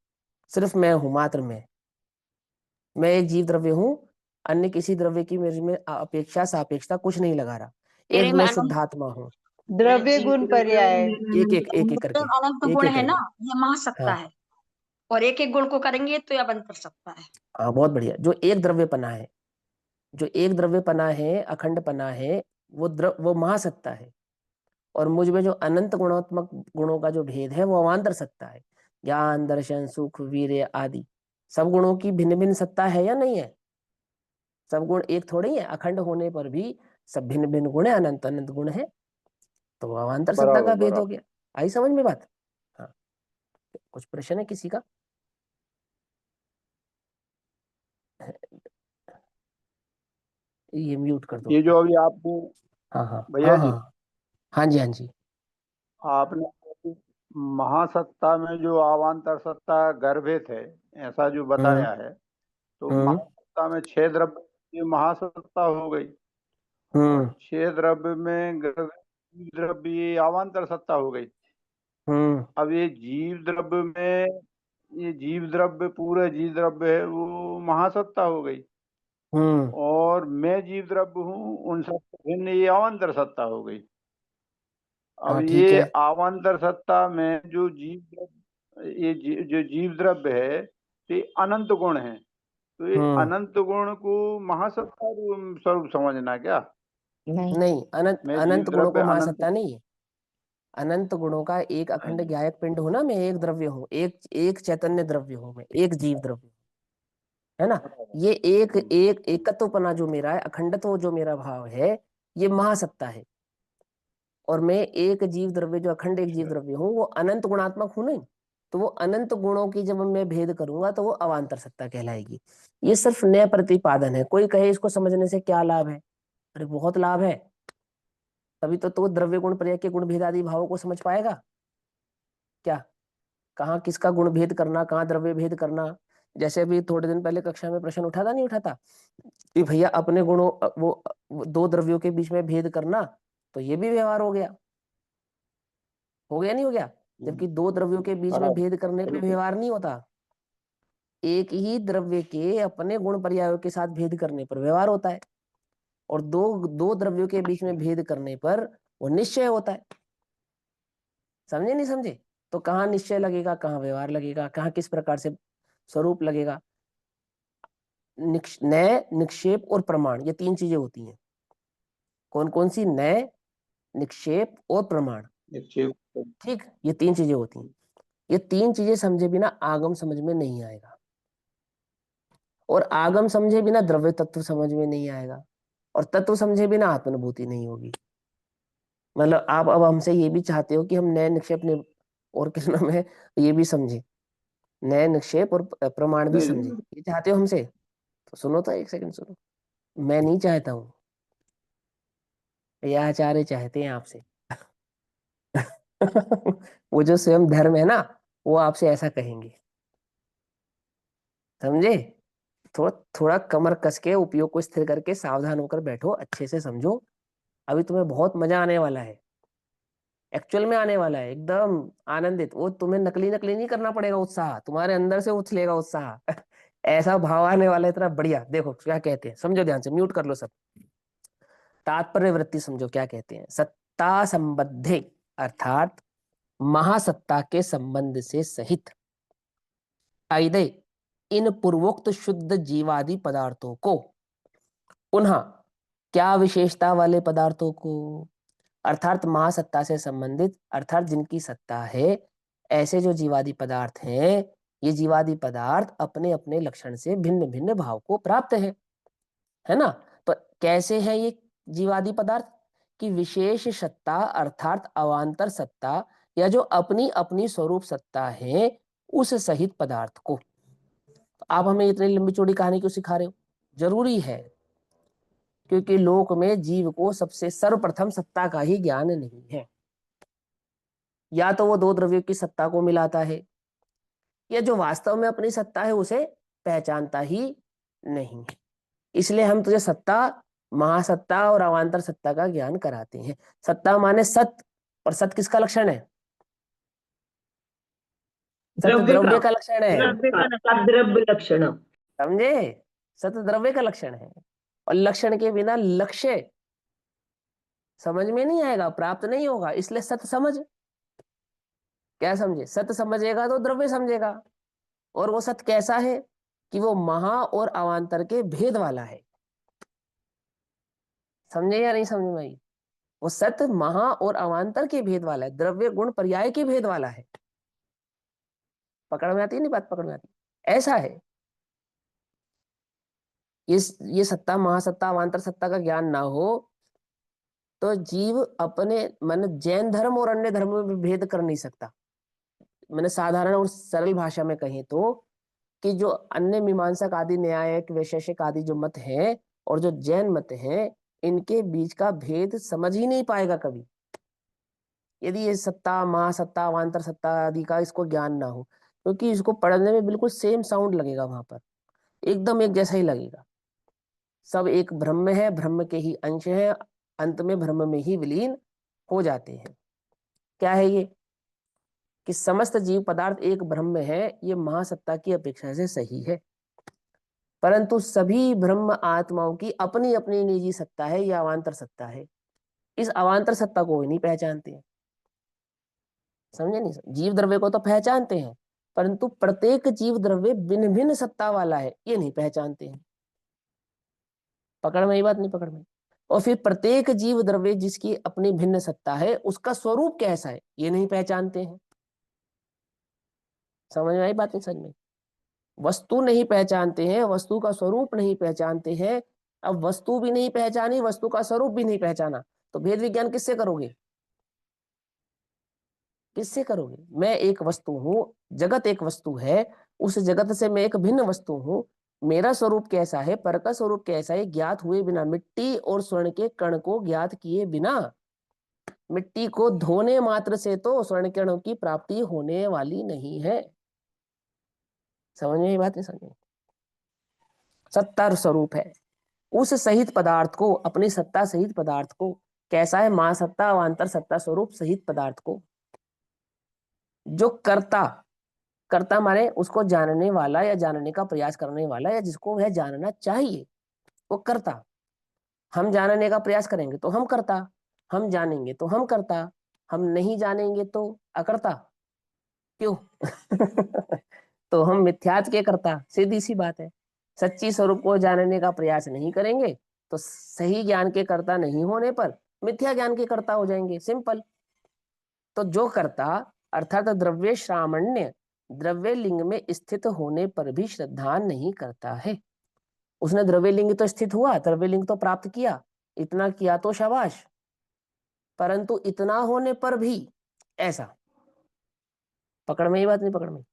सिर्फ मैं हूं, मात्र मैं एक जीव द्रव्य हूं, अन्य किसी द्रव्य की मेरे में अपेक्षा सापेक्षता कुछ नहीं लगा रहा। तेरे एक में मैं अनंत शुद्धात्मा हूँ। द्रव्य गुण पर्याय। एक एक एक एक करके, अनंत एक गुण एक है ना, करके। ये महासत्ता हाँ है, और एक एक गुण को करेंगे तो यह अवंतर सत्ता है। हाँ, बहुत बढ़िया। जो एक द्रव्यपना है, जो एक द्रव्यपना है, अखंडपना है, वो महासत्ता है। और मुझ में जो अनंत गुणात्मक गुणों का जो भेद है, वो अवांतर सत्ता है। ज्ञान, दर्शन, सुख, वीर्य आदि सब गुणों की भिन्न भिन्न सत्ता है या नहीं है? सब गुण एक थोड़े ही है, अखंड होने पर भी सब भिन्न भिन्न गुण है, अनंत अनंत गुण है, तो वो अवांतर सत्ता बराबर का भेद हो बराबर। गया। आई समझ में बात? हाँ। कुछ प्रश्न है किसी का? ये म्यूट कर दो। ये जो अभी आपने, हाँ हाँ भैया हाँ जी, हाँ हाँ जी हाँ जी। आपने महासत्ता में जो अवांतर सत्ता गर्भित है, ऐसा जो हम्म बताया है, तो हम्म महासत्ता में 6 द्रव्य, ये महासत्ता हो गई। और हम्म 6 द्रव्य में द्रव्य, ये अवांतर सत्ता हो गई। हम्म अब ये जीव द्रव्य में, ये जीव द्रव्य, पूरा जीव द्रव्य है, वो महासत्ता हो गई। हम्म। और मैं जीव द्रव्य हूँ, उन सब भिन्न ये अवांतर सत्ता हो गई। अब हाँ ठीक ये है। अवांतर सत्ता में जो जो जीव द्रव्य है, ये अनंत गुण है। तो ये अनंत गुण को महासत्ता स्वरूप समझना क्या? नहीं, अनंत मैं जीव अनंत गुणों द्रव्य को अनंत। महासत्ता नहीं है। अनंत गुणों का एक हाँ अखंड जी। ज्ञायक पिंड हूं ना मैं, एक द्रव्य हूँ, एक एक चैतन्य द्रव्य हूँ मैं, एक जीव द्रव्य, है ना? बराबर। ये एक एक एकत्वपना जो मेरा है, अखंडत्व जो मेरा भाव है, ये महासत्ता है। और मैं एक जीव द्रव्य, जो अखंड एक जीव अच्छा। द्रव्य हूँ, वो अनंत गुणात्मक हूं नहीं। तो वो अनंत गुणों की जब मैं भेद करूंगा, तो वो अवांतर सत्ता कहलाएगी। ये सिर्फ नया प्रतिपादन है। कोई कहे इसको समझने से क्या लाभ है? अरे बहुत लाभ है। तभी तो द्रव्य गुण पर्याय के गुण भेद आदि भावों को समझ पाएगा क्या? कहाँ किसका गुण भेद करना, कहाँ द्रव्य भेद करना। जैसे अभी थोड़े दिन पहले कक्षा में प्रश्न उठा था, नहीं उठा था कि भैया अपने गुणों वो दो द्रव्यों के बीच में भेद करना, तो ये भी व्यवहार हो गया। हो गया नहीं हो गया? जबकि दो द्रव्यों के बीच में बराबर। भेद करने पे बिल्कुल। व्यवहार नहीं होता। एक ही द्रव्य के अपने गुण पर्यायों के साथ भेद करने पर व्यवहार होता है, और दो दो द्रव्यों के बीच में भेद करने पर वो निश्चय होता है। समझे नहीं समझे? तो कहाँ निश्चय लगेगा, कहाँ व्यवहार लगेगा, कहाँ किस प्रकार से स्वरूप लगेगा? नय, निक्षेप और प्रमाण, ये तीन चीजें होती हैं। कौन कौन सी? नय, निक्षेप और प्रमाण। निश्चय। ठीक, ये तीन चीजें होती हैं। ये तीन चीजें समझे बिना आगम समझ में नहीं आएगा, और आगम समझे बिना द्रव्य तत्व समझ में नहीं आएगा, और तत्व समझे बिना आत्मानुभूति नहीं होगी। मतलब आप अब हमसे ये भी चाहते हो कि हम नए निक्षेप ने और किस नाम है, ये भी समझे, नए निक्षेप और प्रमाण भी समझे, नहीं, ये चाहते हो हमसे? तो सुनो तो, एक सेकंड सुनो। मैं नहीं चाहता हूँ, ये आचार्य चाहते हैं आपसे। वो जो स्वयं धर्म है ना, वो आपसे ऐसा कहेंगे। समझे? थोड़ा थोड़ा कमर कस के, उपयोग को स्थिर करके सावधान होकर बैठो, अच्छे से समझो। अभी तुम्हें बहुत मजा आने वाला है, एक्चुअल में आने वाला है, एकदम आनंदित। वो तुम्हें नकली नकली नहीं करना पड़ेगा, उत्साह तुम्हारे अंदर से उछलेगा उत्साह। ऐसा भाव आने वाला है इतना बढ़िया। देखो क्या कहते हैं, समझो ध्यान से, म्यूट कर लो सब। तात्पर्य वृत्ति समझो क्या कहते हैं। सत्ता संबद्धे, अर्थात महासत्ता के संबंध से सहित, अयदे इन पूर्वोक्त शुद्ध जीवादि पदार्थों को, पुनः क्या विशेषता वाले पदार्थों को, अर्थात महासत्ता से संबंधित, अर्थात जिनकी सत्ता है, ऐसे जो जीवादि पदार्थ हैं, ये जीवादि पदार्थ अपने अपने लक्षण से भिन्न भिन्न भाव को प्राप्त है ना? तो कैसे है ये जीवादि पदार्थ? की विशेष सत्ता, अर्थात अवांतर सत्ता, या जो अपनी अपनी स्वरूप सत्ता है, उस सहित पदार्थ को। तो आप हमें इतनी लंबी चौड़ी कहानी क्यों सिखा रहे हो? जरूरी है, क्योंकि लोक में जीव को सबसे सर्वप्रथम सत्ता का ही ज्ञान नहीं है। या तो वो दो द्रव्यों की सत्ता को मिलाता है, या जो वास्तव में अपनी सत्ता है उसे पहचानता ही नहीं है। इसलिए हम तुझे सत्ता, महासत्ता और अवान्तर सत्ता का ज्ञान कराते हैं। सत्ता माने सत, और सत किसका लक्षण है? सत द्रव्य का लक्षण है, द्रव्य लक्षण। समझे? सत द्रव्य का लक्षण है, और लक्षण के बिना लक्ष्य समझ में नहीं आएगा, प्राप्त नहीं होगा। इसलिए सत समझ, क्या समझे? सत समझेगा तो द्रव्य समझेगा। और वो सत कैसा है? कि वो महा और अवान्तर के भेद वाला है। समझे या नहीं समझे भाई? वो सत महा और अवान्तर के भेद वाला है, द्रव्य गुण पर्याय के भेद वाला है। पकड़ में आती है? नहीं बात पकड़ में आती? ऐसा है। ये सत्ता, महासत्ता, अवान्तर सत्ता का ज्ञान ना हो तो जीव अपने मन जैन धर्म और अन्य धर्मों में भेद कर नहीं सकता। मैंने साधारण और सरल भाषा में कहें तो, कि जो अन्य मीमांसक आदि, न्यायिक, वैशेषिक आदि जो मत हैं और जो जैन मत हैं, इनके बीच का भेद समझ ही नहीं पाएगा कभी, यदि ये सत्ता, महासत्ता, अवान्तर सत्ता आदि का इसको ज्ञान ना हो। क्योंकि इसको पढ़ने में बिल्कुल सेम साउंड लगेगा, वहां पर एकदम एक जैसा ही लगेगा। सब एक ब्रह्म है, ब्रह्म के ही अंश है, अंत में ब्रह्म में ही विलीन हो जाते हैं। क्या है ये? कि समस्त जीव पदार्थ एक ब्रह्म है, ये महासत्ता की अपेक्षा से सही है। परंतु सभी ब्रह्म आत्माओं की अपनी अपनी निजी सत्ता है, या अवान्तर सत्ता है। इस अवान्तर सत्ता को ही नहीं पहचानते हैं। समझे नहीं? जीव द्रव्य को तो पहचानते हैं, परंतु प्रत्येक जीव द्रव्य भिन्न भिन्न सत्ता वाला है, ये नहीं पहचानते हैं। पकड़ में? ये बात नहीं पकड़ में? और फिर प्रत्येक जीव द्रव्य जिसकी अपनी भिन्न सत्ता है, उसका स्वरूप कैसा है, ये नहीं पहचानते हैं। समझ में आई बात? नहीं समझ में? वस्तु नहीं पहचानते हैं, वस्तु का स्वरूप नहीं पहचानते हैं। अब वस्तु भी नहीं पहचानी, वस्तु का स्वरूप भी नहीं पहचाना, तो भेद विज्ञान किससे करोगे? किससे करोगे? मैं एक वस्तु हूं, जगत एक वस्तु है, उस जगत से मैं एक भिन्न वस्तु हूं। मेरा स्वरूप कैसा है, पर का स्वरूप कैसा है, ज्ञात हुए बिना, मिट्टी और स्वर्ण के कण को ज्ञात किए बिना, मिट्टी को धोने मात्र से तो स्वर्ण कणों की प्राप्ति होने वाली नहीं है। समझ में? ये बात नहीं समझ? सत्ता स्वरूप है, उस सहित पदार्थ को, अपनी सत्ता सहित पदार्थ को, कैसा है? महासत्ता, अवान्तर सत्ता स्वरूप सहित पदार्थ को, जो कर्ता, कर्ता माने उसको जानने वाला या जानने का प्रयास करने वाला, या जिसको वह जानना चाहिए, वो कर्ता। हम जानने का प्रयास करेंगे तो हम कर्ता, हम जानेंगे तो हम कर्ता, हम नहीं जानेंगे तो अकर्ता। क्यों? तो हम मिथ्यात्व के कर्ता, सीधी सी बात है। सच्ची स्वरूप को जानने का प्रयास नहीं करेंगे तो सही ज्ञान के कर्ता नहीं होने पर मिथ्या ज्ञान के कर्ता हो जाएंगे, सिंपल। तो जो कर्ता अर्थात द्रव्य श्रामण्य, द्रव्य लिंग में स्थित होने पर भी श्रद्धा नहीं करता है। उसने द्रव्य लिंग तो स्थित हुआ, द्रव्य लिंग तो प्राप्त किया, इतना किया तो शाबाश, परंतु इतना होने पर भी ऐसा। पकड़ में? ये बात नहीं पकड़ में?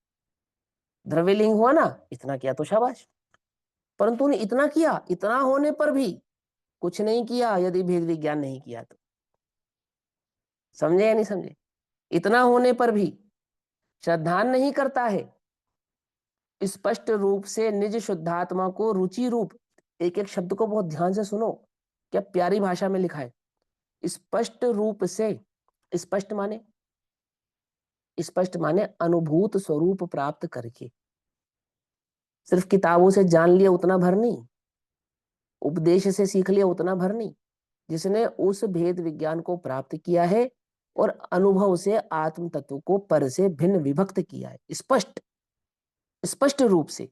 द्रव्य लिंग हुआ ना, इतना किया तो शाबाश, परंतु उन्हें इतना किया, इतना होने पर भी कुछ नहीं किया, यदि भेद विज्ञान नहीं किया तो। समझे या नहीं समझे? इतना होने पर भी श्रद्धा नहीं करता है। स्पष्ट रूप से निज शुद्धात्मा को रुचि रूप, एक एक शब्द को बहुत ध्यान से सुनो, क्या प्यारी भाषा में लिखा है। स्पष्ट रूप से, स्पष्ट माने, स्पष्ट माने अनुभूत स्वरूप प्राप्त करके। सिर्फ किताबों से जान लिया उतना भर नहीं, उपदेश से सीख लिया उतना भर नहीं। जिसने उस भेद विज्ञान को प्राप्त किया है और अनुभव से आत्म तत्व को पर से भिन्न विभक्त किया है, स्पष्ट, स्पष्ट रूप से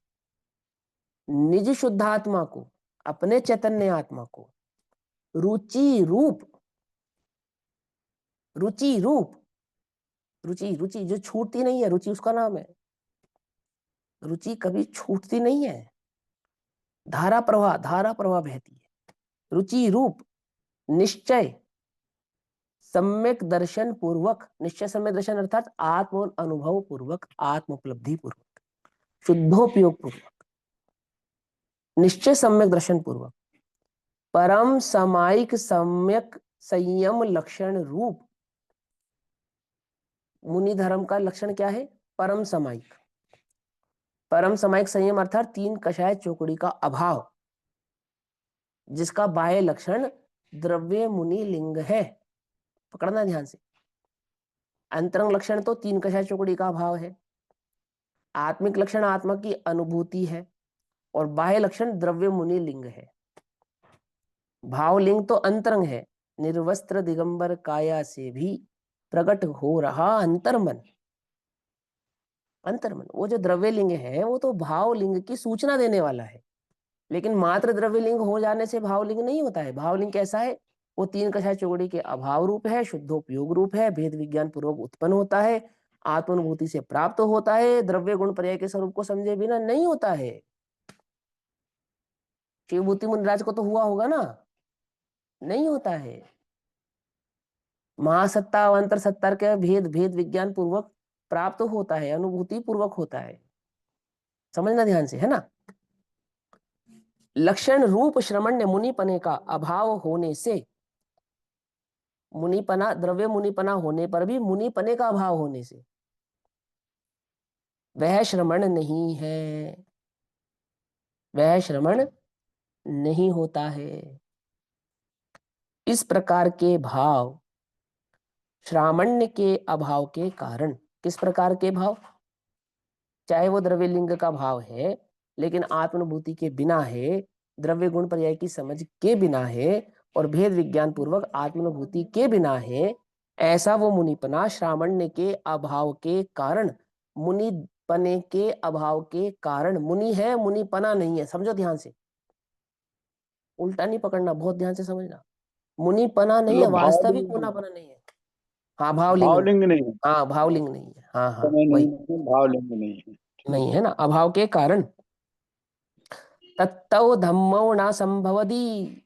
निज शुद्धात्मा को, अपने चैतन्य आत्मा को रुचि रूप, रुचि रूप, रुचि, रुचि जो छूटती नहीं है, रुचि उसका नाम है। रुचि कभी छूटती नहीं है, धारा प्रवाह, धारा प्रवाह बहती है। रुचि रूप निश्चय सम्यक दर्शन पूर्वक, निश्चय सम्यक दर्शन अर्थात आत्म अनुभव पूर्वक, आत्म उपलब्धि पूर्वक, शुद्धोपयोग पूर्वक, निश्चय सम्यक दर्शन पूर्वक, परम सामायिक सम्यक संयम लक्षण रूप। मुनि धर्म का लक्षण क्या है? परम सामायिक। परम सामायिक संयम अर्थात तीन कषाय चौकड़ी का अभाव, जिसका बाह्य लक्षण द्रव्य मुनि लिंग है। पकड़ना ध्यान से। अंतरंग लक्षण तो तीन कषाय चौकड़ी का अभाव है, आत्मिक लक्षण आत्मा की अनुभूति है, और बाह्य लक्षण द्रव्य मुनि लिंग है। भावलिंग तो अंतरंग है, निर्वस्त्र दिगंबर काया से भी प्रकट हो रहा अंतर्मन। अंतर्मन, वो जो द्रव्य लिंग है वो तो भावलिंग की सूचना देने वाला है, लेकिन मात्र द्रव्य लिंग हो जाने से भावलिंग नहीं होता है। भावलिंग कैसा है? वो तीन कषाय चौकड़ी के अभाव रूप है, शुद्धोपयोग रूप है, भेद विज्ञान पूर्वक उत्पन्न होता है, आत्मानुभूति से प्राप्त होता है, द्रव्य गुण पर्याय के स्वरूप को समझे बिना नहीं होता है। शिवभूति मुनिराज को तो हुआ होगा ना? नहीं होता है। महासत्ता अवंतर सत्ता के भेद भेद विज्ञान पूर्वक प्राप्त होता है, अनुभूति पूर्वक होता है। समझना ध्यान से, है ना? लक्षण रूप श्रमण्य मुनिपने का अभाव होने से, मुनिपना द्रव्य मुनिपना होने पर भी मुनिपने का अभाव होने से वह श्रमण नहीं है, वह श्रमण नहीं होता है। इस प्रकार के भाव श्रामण्य के अभाव के कारण, किस प्रकार के भाव? चाहे वो द्रव्य लिंग का भाव है लेकिन आत्मानुभूति के बिना है, द्रव्य गुण पर्याय की समझ के बिना है, और भेद विज्ञान पूर्वक आत्मानुभूति के बिना है, ऐसा वो मुनिपना श्रामण्य के अभाव के कारण, मुनिपने के अभाव के कारण मुनि है, मुनिपना नहीं है। समझो ध्यान से, उल्टा नहीं पकड़ना, बहुत ध्यान से समझना। मुनिपना नहीं है, मतलब वास्तविक भावलिंग मुनापना नहीं है। हाँ, भावलिंग, भावलिंग नहीं है, हाँ भावलिंग नहीं है, हाँ हाँ समय वही, नहीं है, भावलिंग नहीं है। नहीं है ना, अभाव के कारण। तत्तव धम्मो ना संभवदी,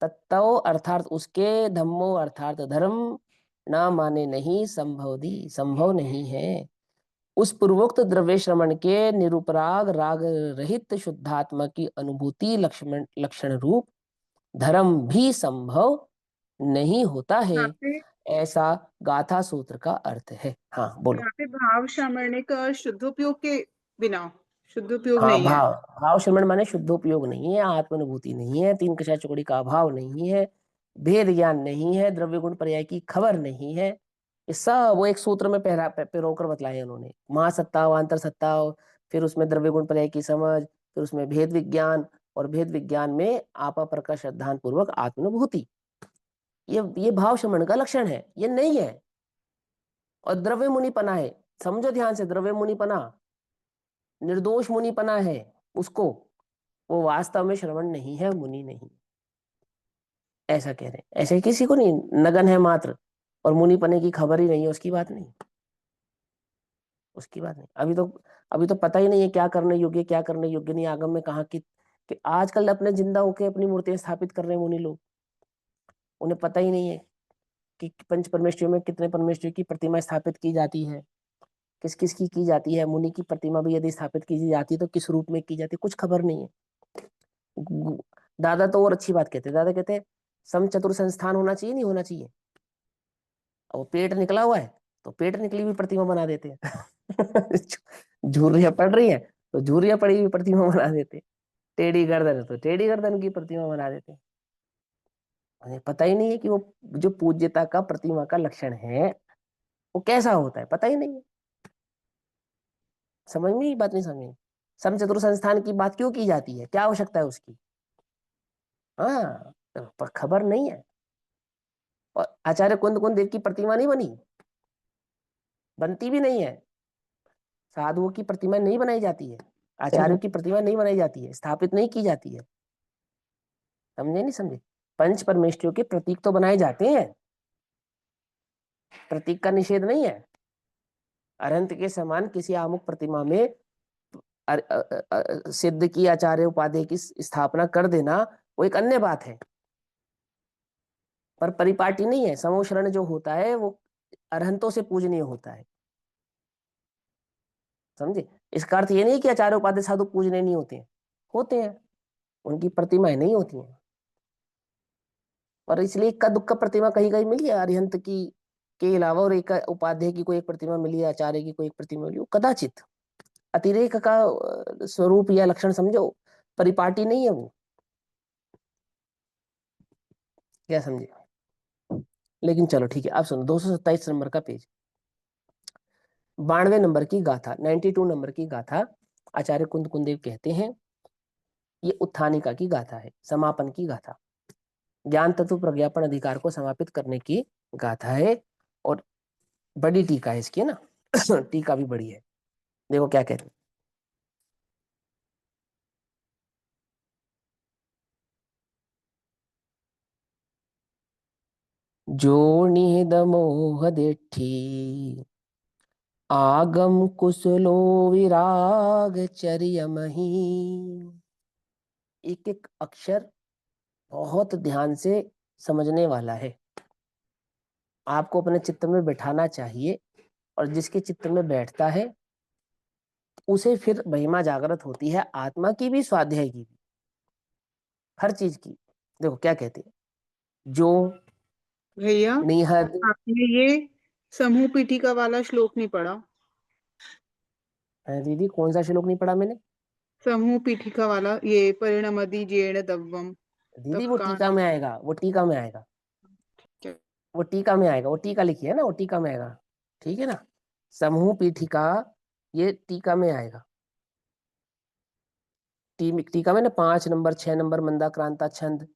तत्तव अर्थात उसके, धम्मो अर्थात धर्म, ना माने नहीं, संभवदी संभव नहीं है। उस पूर्वोक्त द्रव्य श्रवण के निरुपराग राग रहित शुद्धात्मा की अनुभूति लक्षण लक्षण रूप धर्म भी संभव नहीं होता है, यहाँ पे ऐसा गाथा सूत्र का अर्थ है। हाँ बोलो। यहाँ पे भाव सामान्य का शुद्धोपयोग के बिना, शुद्धोपयोग हाँ, नहीं है। भाव भाव श्रवण माने शुद्धोपयोग नहीं है, आत्मानुभूति नहीं है, तीन कषाय चौकड़ी का अभाव नहीं है, भेद ज्ञान नहीं है, द्रव्य गुण पर्याय की खबर नहीं है। ये सब वो एक सूत्र में पिरोकर बतलाए उन्होंने। महासत्ता अंतर सत्ता, फिर उसमें द्रव्य गुण पर्याय की समझ, फिर उसमें भेद विज्ञान, और भेद विज्ञान में आपा प्रकाश श्रद्धान पूर्वक आत्मानुभूति। ये भाव श्रवण का लक्षण है, ये नहीं है। और द्रव्य मुनिपना है, समझो ध्यान से, द्रव्य मुनिपना निर्दोष मुनिपना है उसको, वो वास्तव में श्रवण नहीं है, मुनि नहीं, ऐसा कह रहे हैं। ऐसे किसी को नहीं, नगन है मात्र और मुनिपने की खबर ही नहीं है, उसकी बात नहीं, उसकी बात नहीं। अभी तो पता ही नहीं है क्या करने योग्य क्या करने योग्य नहीं, आगम में कहा कि आजकल अपने जिंदा होके अपनी मूर्तियां स्थापित कर रहे हैं मुनि लोग। उन्हें पता ही नहीं है कि पंच परमेश्वरियों में कितने परमेश्वर की प्रतिमा स्थापित की जाती है, किस किस की जाती है। मुनि की प्रतिमा भी यदि स्थापित की जाती है तो किस रूप में की जाती है, कुछ खबर नहीं है। दादा तो और अच्छी बात कहते हैं, दादा कहते हैं समचतुर संस्थान होना चाहिए, नहीं होना चाहिए। अब वो पेट निकला हुआ है तो पेट निकली हुई प्रतिमा बना देते हैं। झुर्रियां पड़ रही है तो झुर्रियां पड़ी हुई प्रतिमा बना देते हैं, टेढ़ी गर्दन है तो टेढ़ी गर्दन की प्रतिमा बना देते हैं। उन्हें पता ही नहीं है कि वो जो पूज्यता का प्रतिमा का लक्षण है वो कैसा होता है, पता ही नहीं है। समझ में, ये बात नहीं समझ में। समचतुर संस्थान की बात क्यों की जाती है, क्या आवश्यकता है उसकी? हाँ, पर खबर नहीं है। और आचार्य कुंद कुंद देव की प्रतिमा नहीं बनी, बनती भी नहीं है। साधुओं की प्रतिमा नहीं बनाई जाती है, आचार्यों की प्रतिमा नहीं बनाई जाती है, स्थापित नहीं की जाती है। समझे नहीं समझे? पंच परमेष्ठियों के प्रतीक तो बनाए जाते हैं, प्रतीक का निषेध नहीं है। अरहंत के समान किसी आमुख प्रतिमा में सिद्ध की आचार्य उपाध्याय की स्थापना कर देना वो एक अन्य बात है, पर परिपाटी नहीं है। समोशरण जो होता है वो अरहंतों से पूजनीय होता है। समझे? इसका अर्थ ये नहीं कि आचार्य उपाध्याय साधु पूजने नहीं होते हैं, होते हैं, उनकी प्रतिमाएं नहीं होती हैं। और इसलिए इक्का दुक्का प्रतिमा कहीं कहीं मिली है अरिहंत की के अलावा, और एक उपाध्याय की कोई एक प्रतिमा मिली है, आचार्य की कोई एक प्रतिमा मिली, वो कदाचित अतिरेक का स्वरूप या लक्षण समझो, परिपाटी नहीं है वो। क्या समझे? लेकिन चलो ठीक है, अब सुनो 227 नंबर का पेज, 92 नंबर की गाथा, 92 नंबर की गाथा। आचार्य कुंद कुंदेव कहते हैं ये उत्थानिका की गाथा है, समापन की गाथा, ज्ञान तत्व प्रज्ञापन अधिकार को समापित करने की गाथा है। और बड़ी टीका है इसकी, है ना टीका भी बड़ी है। देखो क्या कहते हैं, जो निहित मोह दिट्ठी आगम कुशलो विराग चरियमही। एक एक अक्षर बहुत ध्यान से समझने वाला है, आपको अपने चित्त में बैठाना चाहिए, और जिसके चित्त में बैठता है उसे फिर महिमा जागृत होती है, आत्मा की भी स्वाध्याय की भी, हर चीज की। देखो क्या कहते हैं, जो भैया निहद, आपने ये समूह पीठिका वाला श्लोक नहीं पढ़ा। दीदी कौन सा श्लोक नहीं पढ़ा मैंने? समूह पीठिका वाला, ये परिणमदि जेण दव्वम दीदी वो तपका टीका में आएगा, वो टीका में आएगा, क्या? वो टीका में आएगा, वो टीका लिखी है ना, वो टीका में आएगा, ठीक है ना। समूह पीठिका ये टीका में आएगा, टीका में ना 5 नंबर 6 नंबर मंदाक्रांता छंद,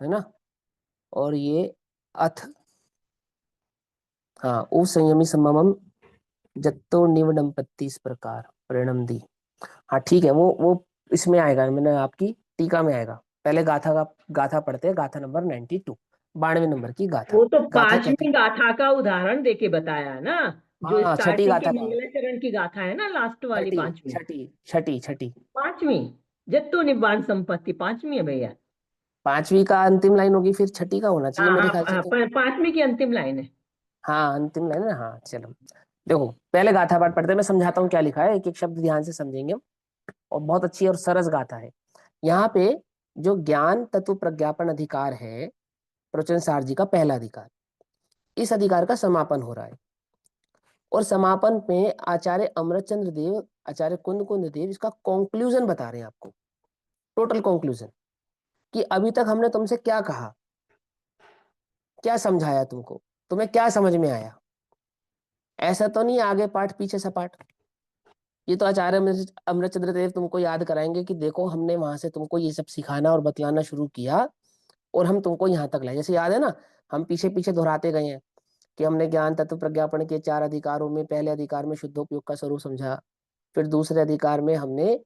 है ना। और ये अथ, हाँ ओ संयमी सममम जत्तो निवडम्पत्ति, इस प्रकार परिणम दी। हाँ ठीक है, वो इसमें आएगा, मैंने आपकी टीका में आएगा। पहले गाथा पढ़ते हैं, गाथा नंबर 92, 92 नंबर की गाथा। वो तो गाथा कहते 5वीं हैं, गाथा का उदाहरण देके बताया है ना, जो हाँ छठी स्टार्टिंग की गाथा का, मंगलाचरण की गाथा है ना, लास्ट वाली छठी 5वीं। छठी छठी छठी 5वीं जत्तो निब्बाण संपत्ति 5वीं है भैया। 5वीं का अंतिम लाइन होगी, फिर छठी का होना चाहिए हाँ मेरे हाँ ख्याल से हाँ, तो। 5वीं की अंतिम लाइन है। हाँ अंतिम लाइन है, हाँ चलो। देखो पहले गाथा पाठ पढ़ते हैं, मैं समझाता हूँ क्या लिखा है, एक एक शब्द ध्यान से समझेंगे हम। और बहुत अच्छी और सरस गाथा है। यहाँ पे जो ज्ञान तत्व प्रज्ञापन अधिकार है, प्रवचन सार जी का पहला अधिकार, इस अधिकार का समापन हो रहा है। और समापन में आचार्य अमृतचंद्र देव, आचार्य कुंद कुंद देव इसका कंक्लूजन बता रहे हैं आपको, टोटल कंक्लूजन, कि अभी तक हमने तुमसे क्या कहा, क्या समझाया तुमको, तुम्हें क्या समझ में आया। ऐसा तो नहीं आगे पाठ पीछे सपाट। ये तो आचार्य अमृतचंद्र देव तुमको याद कराएंगे कि देखो हमने वहां से तुमको ये सब सिखाना और बतलाना शुरू किया, और हम तुमको यहाँ तक लाए। जैसे याद है ना, हम पीछे पीछे दोहराते गए हैं कि हमने ज्ञान तत्व प्रज्ञापन के 4 अधिकारों में पहले अधिकार में शुद्धोपयोग का स्वरूप समझा, फिर दूसरे अधिकार में हमने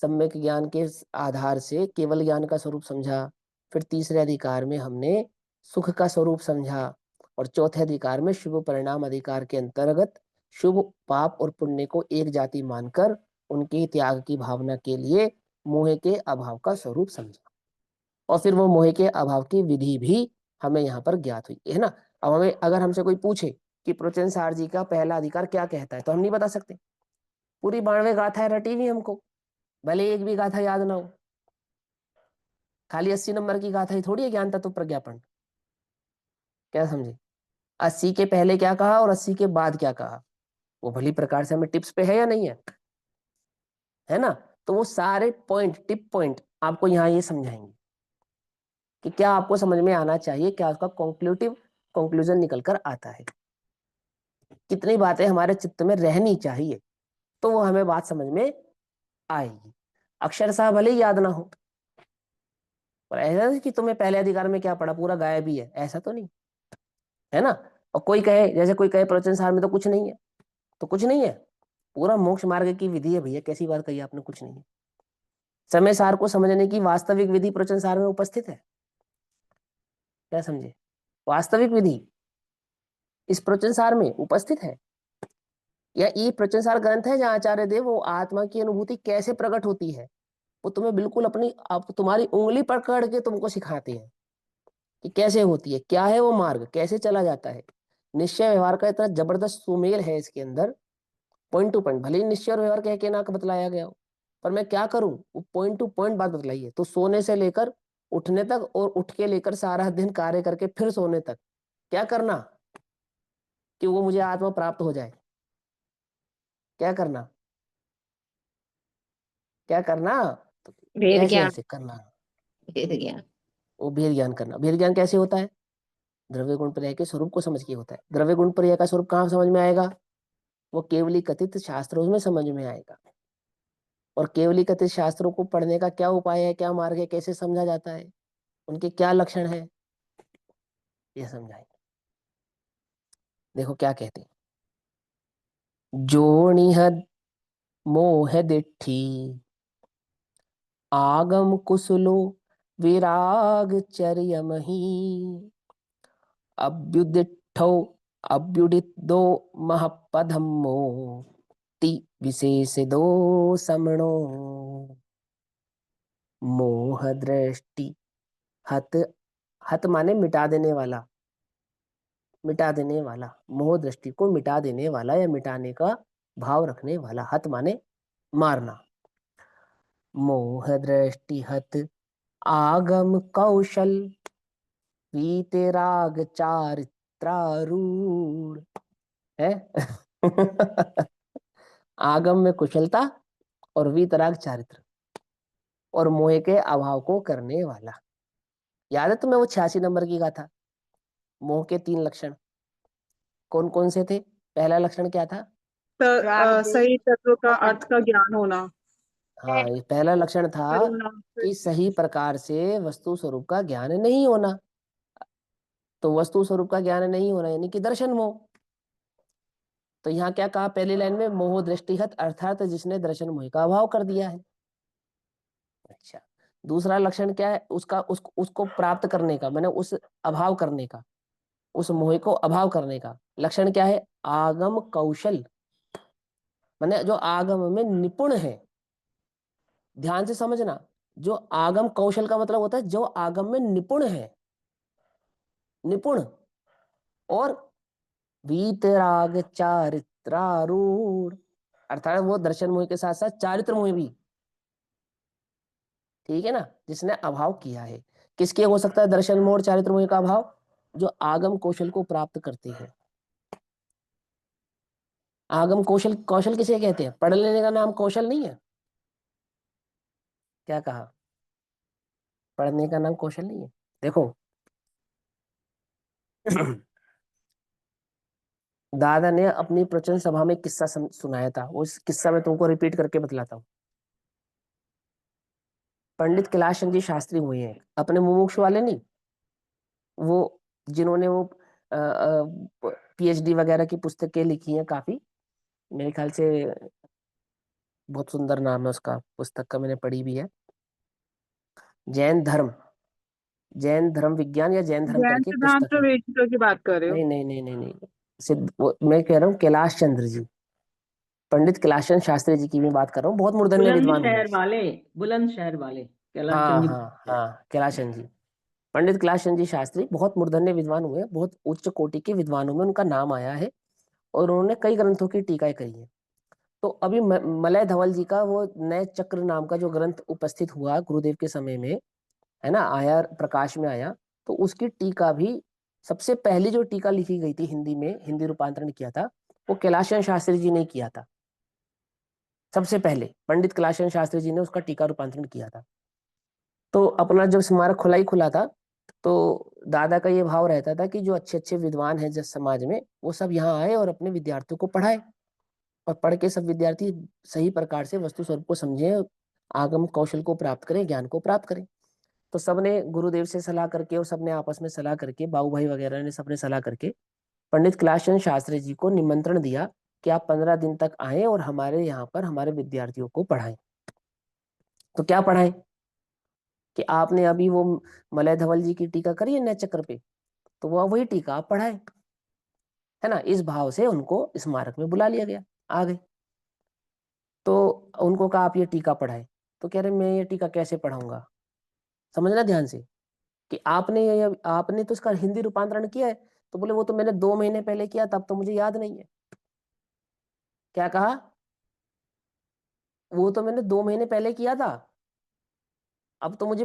सम्यक ज्ञान के आधार से केवल ज्ञान का स्वरूप समझा, फिर तीसरे अधिकार में हमने सुख का स्वरूप समझा, और चौथे अधिकार में शुभ परिणाम अधिकार के अंतर्गत शुभ पाप और पुण्य को एक जाति मानकर उनके त्याग की भावना के लिए मोह के अभाव का स्वरूप समझा। और फिर वो मोह के अभाव की विधि भी हमें यहाँ पर ज्ञात हुई, है ना। अब हमें अगर हमसे कोई पूछे कि प्रवचन सार जी का पहला अधिकार क्या कहता है, तो हम नहीं बता सकते। पूरी 92 गाथाएं रटी हुई हमको, भले एक भी गाथा याद ना हो। खाली 80 नंबर की गाथा ही थोड़ी है ज्ञान तत्व प्रज्ञापन। क्या समझे? 80 के पहले क्या कहा और 80 के बाद क्या कहा, वो भली प्रकार से हमें टिप्स पे है या नहीं है, है ना। तो वो सारे पॉइंट, टिप पॉइंट आपको यहाँ ये समझाएंगे कि क्या आपको समझ में आना चाहिए, क्या उसका कंक्लूटिव कंक्लूजन निकल कर आता है, कितनी बातें हमारे चित्त में रहनी चाहिए, तो वो हमें बात समझ में आएगी। अक्षरशः भले ही याद ना हो, और ऐसा नहीं कि तुम्हें पहले अधिकार में क्या पढ़ा पूरा गायब ही है, ऐसा तो नहीं है ना। और कोई कहे, जैसे कोई कहे प्रवचन सार में तो कुछ नहीं है, तो कुछ नहीं है, पूरा मोक्ष मार्ग की विधि है भैया। कैसी बात कही आपने, कुछ नहीं है। समय सार को समझने की वास्तविक विधि प्रवचन सार में उपस्थित है। क्या समझे? वास्तविक विधि इस प्रवचन सार में उपस्थित है। या ये प्रवचन सार ग्रंथ है जहाँ आचार्य देव वो आत्मा की अनुभूति कैसे प्रकट होती है, वो तुम्हें बिल्कुल अपनी तुम्हारी उंगली पकड़ के तुमको सिखाते हैं कि कैसे होती है, क्या है वो मार्ग, कैसे चला जाता है। निश्चय व्यवहार का इतना जबरदस्त सुमेल है इसके अंदर, पॉइंट टू पॉइंट। भले ही निश्चय और व्यवहार कह के ना बतलाया गया हो, पर मैं क्या करूं, वो पॉइंट टू पॉइंट बात बतलाई है। तो सोने से लेकर उठने तक और उठ के लेकर सारा दिन कार्य करके फिर सोने तक क्या करना कि वो मुझे आत्मा प्राप्त हो जाए? क्या करना? क्या करना? तो भेद ऐसे ज्ञान। ऐसे करना। भेद ज्ञान। वो भेद ज्ञान करना। भेद ज्ञान कैसे होता है? द्रव्य गुण पर्याय के स्वरूप को समझ के होता है। द्रव्य गुण पर्याय का स्वरूप कहाँ समझ में आएगा? वो केवली कथित शास्त्रों में समझ में आएगा। और केवली कथित शास्त्रों को पढ़ने का क्या उपाय है, क्या मार्ग है, कैसे समझा जाता है, उनके क्या लक्षण है, ये समझाएंगे। देखो क्या कहते हैं। जोनिहद मोह दिट्ठी आगम कुसुलो विराग चर्यमही अभ्युदिठौ अभ्युदितो महपधम्मो ति विशेष दो समणो मोह दृष्टि हत। हत माने मिटा देने वाला, मिटा देने वाला। मोह दृष्टि को मिटा देने वाला या मिटाने का भाव रखने वाला। हत माने मारना। मोह दृष्टि हत आगम कौशल वीतराग चारित्रारूढ़ है। आगम में कुशलता और वीतराग चारित्र और मोह के अभाव को करने वाला। याद है तुम्हें वो 86 नंबर की गाथा? मोह के 3 लक्षण कौन कौन से थे? पहला लक्षण क्या था? सही तत्व का अर्थ का ज्ञान होना। हाँ, ये पहला लक्षण था करुणा। कि सही प्रकार से वस्तु स्वरूप का ज्ञान नहीं होना। तो वस्तु स्वरूप का ज्ञान नहीं होना यानी कि दर्शन मोह। तो यहाँ क्या कहा पहली लाइन में? मोह दृष्टिहत, अर्थात जिसने दर्शन मोह का अभाव कर दिया है। अच्छा, दूसरा लक्षण क्या है उसका? उसको प्राप्त करने का, मैंने उस अभाव करने का, उस मोह को अभाव करने का लक्षण क्या है? आगम कौशल, माने जो आगम में निपुण है। ध्यान से समझना, जो आगम कौशल का मतलब होता है जो आगम में निपुण है, निपुण। और वीतराग चारित्रारूढ़, अर्थात वो दर्शन मोह के साथ साथ चारित्र मोह भी, ठीक है ना, जिसने अभाव किया है। किसके हो सकता है दर्शन मोह और चारित्र मोह का अभाव? जो आगम कौशल को प्राप्त करते हैं। आगम कौशल, कौशल किसे कहते हैं? पढ़ लेने का नाम कौशल नहीं है? क्या कहा? पढ़ने का नाम कौशल नहीं है। देखो दादा ने अपनी प्रवचन सभा में किस्सा सुनाया था, उस किस्सा में तुमको रिपीट करके बतलाता हूँ। पंडित कैलाश चंद जी शास्त्री हुए हैं, अपने मुमुक्षु वाले नहीं, वो जिन्होंने वो पीएचडी वगैरह की पुस्तकें लिखी हैं काफी, मेरे ख्याल से बहुत सुंदर नाम है उसका, पुस्तक का मैंने पढ़ी भी है। जैन धर्म, जैन धर्म विज्ञान या जैन धर्म जैन करके एक सिद्धांत पुस्तक है। प्रवेशिका की बात कर रहे हो? नहीं नहीं नहीं नहीं नहीं, सिद्ध मैं कह रहा हूँ कैलाश चंद्र जी, पंडित कैलाश चंद्र शास्त्री जी की मैं बात कर रहा हूँ, बहुत मूर्धन्य विद्वान हुए। बुलंदशहर वाले, बुलंदशहर वाले कैलाश हाँ चंद जी हाँ बुलंदशहर। हाँ, कैलाश चंद्र जी, पंडित कैलाश चंद्र जी शास्त्री बहुत मूर्धन्य विद्वान हुए, बहुत उच्च कोटि के विद्वानों में उनका नाम आया है और उन्होंने कई ग्रंथों की टीकाएं करी है। तो अभी मलय धवल जी का वो नए चक्र नाम का जो ग्रंथ उपस्थित हुआ गुरुदेव के समय में, है ना, आया, प्रकाश में आया, तो उसकी टीका भी, सबसे पहली जो टीका लिखी गई थी हिंदी में, हिंदी रूपांतरण किया था, वो कैलाशचंद्र शास्त्री जी ने किया था। सबसे पहले पंडित कैलाशचंद्र शास्त्री जी ने उसका टीका रूपांतरण किया था। तो अपना जब स्मारक खुला ही खुला था, तो दादा का ये भाव रहता था कि जो अच्छे अच्छे विद्वान हैं जिस समाज में, वो सब यहाँ आए और अपने विद्यार्थियों को पढ़ाए, और पढ़ के सब विद्यार्थी सही प्रकार से वस्तु स्वरूप को समझें, आगम कौशल को प्राप्त करें, ज्ञान को प्राप्त करें। तो सबने गुरुदेव से सलाह करके और सबने आपस में सलाह करके, बाबू भाई वगैरह ने सबने सलाह करके पंडित कैलाशचंद्र शास्त्री जी को निमंत्रण दिया कि आप 15 दिन तक आए और हमारे यहाँ पर हमारे विद्यार्थियों को पढ़ाएं। तो क्या पढ़ाएं कि आपने अभी वो मलय धवल जी की टीका करी है नए चक्र पे, तो वो वही टीका आप पढ़ाएं, है ना। इस भाव से उनको स्मारक में बुला लिया गया, आ गए। तो उनको कहा आप ये टीका पढ़ाए। तो कह रहे मैं ये टीका कैसे पढ़ाऊंगा? समझना ध्यान से कि आपने तो इसका हिंदी रूपांतरण किया है। तो बोले वो तो मैंने 2 महीने पहले किया, तब तो मुझे याद नहीं है। क्या कहा? वो तो मैंने 2 महीने पहले किया था, अब तो मुझे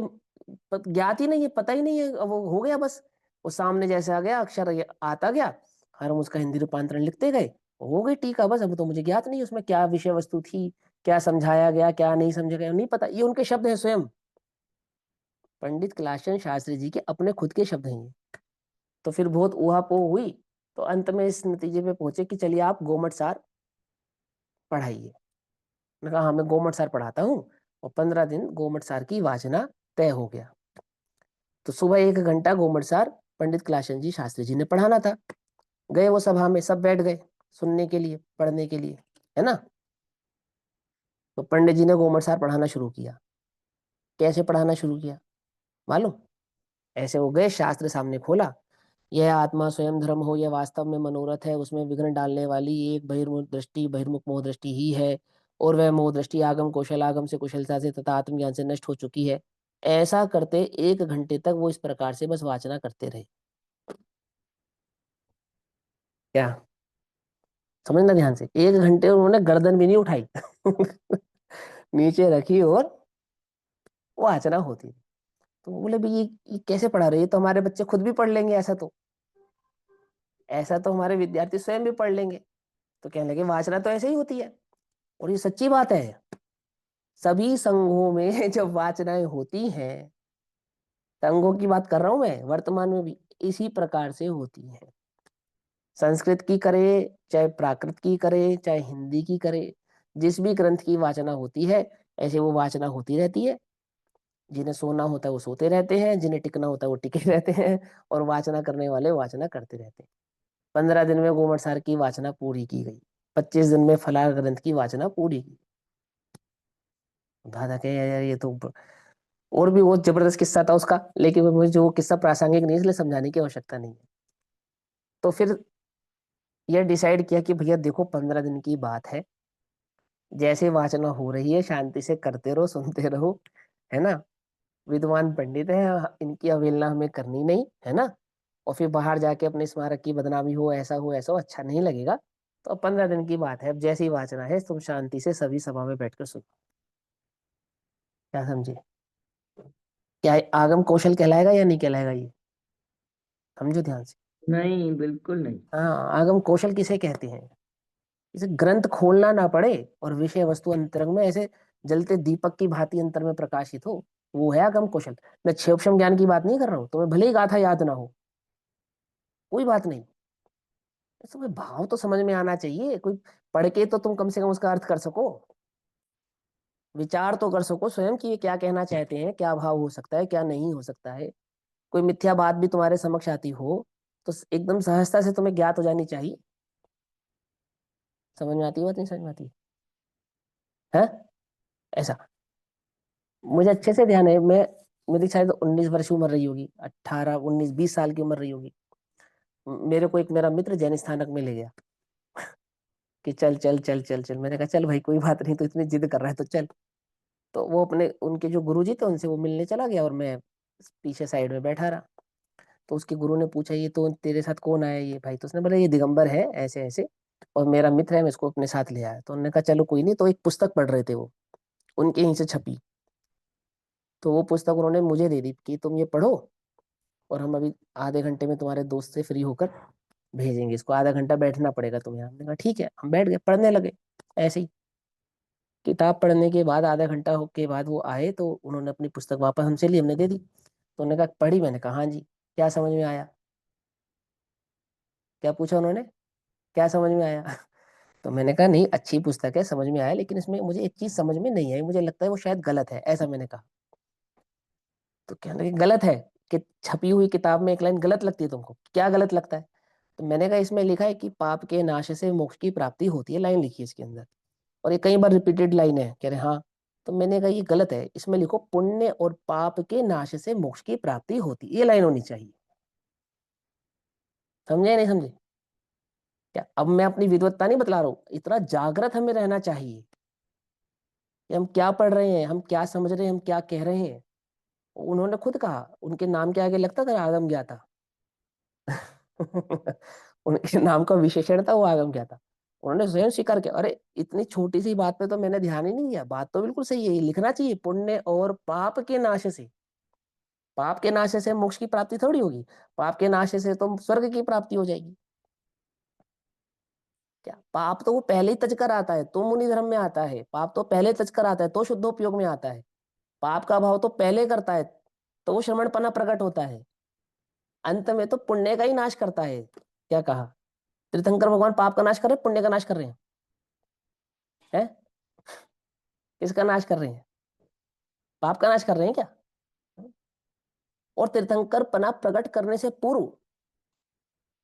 ज्ञात ही नहीं है, पता ही नहीं है, अब वो हो गया बस। वो सामने जैसे आ गया अक्षर आता गया, हम उसका हिंदी रूपांतरण लिखते गए, हो गई टीका बस। अब तो मुझे ज्ञात नहीं उसमें क्या विषय वस्तु थी, क्या समझाया गया, क्या नहीं समझा गया, नहीं पता। ये उनके शब्द हैं स्वयं, पंडित कैलाशचंद्र शास्त्री जी के अपने खुद के शब्द हैं ये। तो फिर बहुत ऊहापोह हुई, तो अंत में इस नतीजे पे पहुंचे कि चलिए आप गोमट सार पढ़ाइए। मैंने कहा हाँ मैं गोमट सार पढ़ाता हूँ। और 15 दिन गोमट सार की वाचना तय हो गया। तो सुबह 1 घंटा गोमट सार पंडित कैलाशचंद्र जी शास्त्री जी ने पढ़ाना था। गए वो सभा में, सब बैठ गए सुनने के लिए, पढ़ने के लिए, है ना। तो पंडित जी ने गोमट सार पढ़ाना शुरू किया। कैसे पढ़ाना शुरू किया मालूम? ऐसे हो गए, शास्त्र सामने खोला, यह आत्मा स्वयं धर्म हो यह वास्तव में मनोरथ है, उसमें विघ्न डालने वाली एक बहिर्मुख दृष्टि, बहिर्मुख मोह दृष्टि ही है, और वह मोह दृष्टि आगम कौशल, आगम से कुशलता से तथा आत्मज्ञान से नष्ट हो चुकी है। ऐसा करते 1 घंटे तक वो इस प्रकार से बस वाचना करते रहे। क्या समझना ध्यान से, 1 घंटे उन्होंने गर्दन भी नहीं उठाई नीचे रखी और वो वाचना होती थी। तो बोले भाई ये कैसे पढ़ा रहे, ये तो हमारे बच्चे खुद भी पढ़ लेंगे, ऐसा तो हमारे विद्यार्थी स्वयं भी पढ़ लेंगे। तो कहने लगे वाचना तो ऐसे ही होती है, और ये सच्ची बात है। सभी संघों में जब वाचनाएं होती हैं, संघों की बात कर रहा हूं मैं, वर्तमान में भी इसी प्रकार से होती है। संस्कृत की करे, चाहे प्राकृत की करे, चाहे हिंदी की करे, जिस भी ग्रंथ की वाचना होती है, ऐसे वो वाचना होती रहती है। जिन्हें सोना होता है वो सोते रहते हैं, जिन्हें टिकना होता है वो टिके रहते हैं, और वाचना करने वाले वाचना करते रहते हैं। 15 दिन में गोमट सार की वाचना पूरी की गई। 25 दिन में फलार ग्रंथ की वाचना पूरी की। दादा कहे यार ये तो और भी बहुत जबरदस्त किस्सा था उसका, लेकिन मुझे जो किस्सा प्रासंगिक नहीं, इसलिए समझाने की आवश्यकता नहीं है। तो फिर यह डिसाइड किया कि भैया देखो 15 दिन की बात है, जैसे वाचना हो रही है शांति से करते रहो, सुनते रहो, है ना। विद्वान पंडित है, इनकी अवहेलना हमें करनी नहीं, है ना। और फिर बाहर जाके अपने स्मारक की बदनामी हो, ऐसा हो, ऐसा हो, अच्छा नहीं लगेगा। तो अब 15 दिन की बात है, अब जैसी वाचना है तुम शांति से सभी सभा में बैठकर सुनो। क्या समझे? क्या ये आगम कौशल कहलाएगा या नहीं कहलाएगा ये? समझो ध्यान से। नहीं, बिल्कुल नहीं। हाँ, आगम कौशल किसे कहते हैं? इसे ग्रंथ खोलना ना पड़े और विषय वस्तु अंतरंग में ऐसे जलते दीपक की भांति अंतर में प्रकाशित हो, वो है आगम कौशल। मैं क्षेपशम ज्ञान की बात नहीं कर रहा हूँ, तुम्हें भले ही गाथा याद ना हो, कोई बात नहीं, तुम्हें भाव तो समझ में आना चाहिए। कोई पढ़ के तो तुम कम से कम उसका अर्थ कर सको, विचार तो कर सको स्वयं कि ये क्या कहना चाहते हैं, क्या भाव हो सकता है, क्या नहीं हो सकता है। कोई मिथ्या बात भी तुम्हारे समक्ष आती हो तो एकदम सहजता से तुम्हें ज्ञात हो जानी चाहिए। समझ में आती है बात, नहीं समझ में आती है? ऐसा मुझे अच्छे से ध्यान है। मैं मेरी शायद 19 वर्ष की उम्र रही होगी, 18 19 20 साल की उम्र रही होगी। मेरे को एक मेरा मित्र जैन स्थानक में ले गया कि चल चल चल चल चल। मैंने कहा चल भाई कोई बात नहीं, तो इतनी जिद कर रहा है तो चल। तो वो अपने उनके जो गुरुजी थे उनसे वो मिलने चला गया, और मैं पीछे साइड में बैठा रहा। तो उसके गुरु ने पूछा ये तो तेरे साथ कौन आया ये भाई? तो उसने बोला ये दिगंबर है ऐसे ऐसे, और मेरा मित्र है, मैं इसको अपने साथ ले आया। तो उन्होंने कहा चलो कोई नहीं। तो एक पुस्तक पढ़ रहे थे वो, उनके यहीं से छपी। तो वो पुस्तक उन्होंने मुझे दे दी कि तुम ये पढ़ो, और हम अभी आधे घंटे में तुम्हारे दोस्त से फ्री होकर भेजेंगे इसको, आधा घंटा बैठना पड़ेगा तुम्हें। हमने कहा ठीक है। हम बैठ गए, पढ़ने लगे ऐसे ही। किताब पढ़ने के बाद आधा घंटा के बाद वो आए, तो उन्होंने अपनी पुस्तक वापस हमसे ली, हमने दे दी। तो उन्होंने कहा पढ़ी? मैंने कहा हाँ जी। क्या समझ में आया? क्या पूछा उन्होंने? क्या समझ में आया? तो मैंने कहा नहीं अच्छी पुस्तक है, समझ में आया, लेकिन इसमें मुझे एक चीज समझ में नहीं आई, मुझे लगता है वो शायद गलत है, ऐसा मैंने कहा। तो कहने लगे गलत है कि छपी हुई किताब में एक लाइन गलत लगती है तुमको? क्या गलत लगता है? तो मैंने कहा इसमें लिखा है कि पाप के नाश से मोक्ष की प्राप्ति होती है, लाइन लिखी है इसके अंदर, और ये कई बार रिपीटेड लाइन है। कह रहे हाँ। तो मैंने कहा ये गलत है, इसमें लिखो पुण्य और पाप के नाश से मोक्ष की प्राप्ति होती, ये लाइन होनी चाहिए। समझे या नहीं समझे? क्या अब मैं अपनी विद्वत्ता नहीं बतला रहा हूँ, इतना जागृत हमें रहना चाहिए कि हम क्या पढ़ रहे हैं, हम क्या समझ रहे हैं, हम क्या कह रहे हैं। उन्होंने खुद कहा, उनके नाम के आगे लगता था आगम ज्ञाता था। उनके नाम का विशेषण था वो आगम ज्ञाता था। उन्होंने स्वयं स्वीकार किया, अरे इतनी छोटी सी बात पे तो मैंने ध्यान ही नहीं दिया, बात तो बिल्कुल सही है, ये लिखना चाहिए पुण्य और पाप के नाश से। पाप के नाश से मोक्ष की प्राप्ति थोड़ी होगी, पाप के नाश से तो स्वर्ग की प्राप्ति हो जाएगी। क्या पाप तो वो पहले ही तज कर आता है तो मुनि धर्म में आता है, पाप तो पहले तज कर आता है तो शुद्धोपयोग में आता है, पाप का भाव तो पहले करता है तो वो श्रमणपना प्रकट होता है, अंत में तो पुण्य का ही नाश करता है। क्या कहा? तीर्थंकर भगवान पाप का नाश कर रहे हैं, पुण्य का नाश कर रहे हैं? हैं? किसका नाश कर रहे हैं? पाप का नाश कर रहे हैं क्या? और तीर्थंकर पना प्रकट करने से पूर्व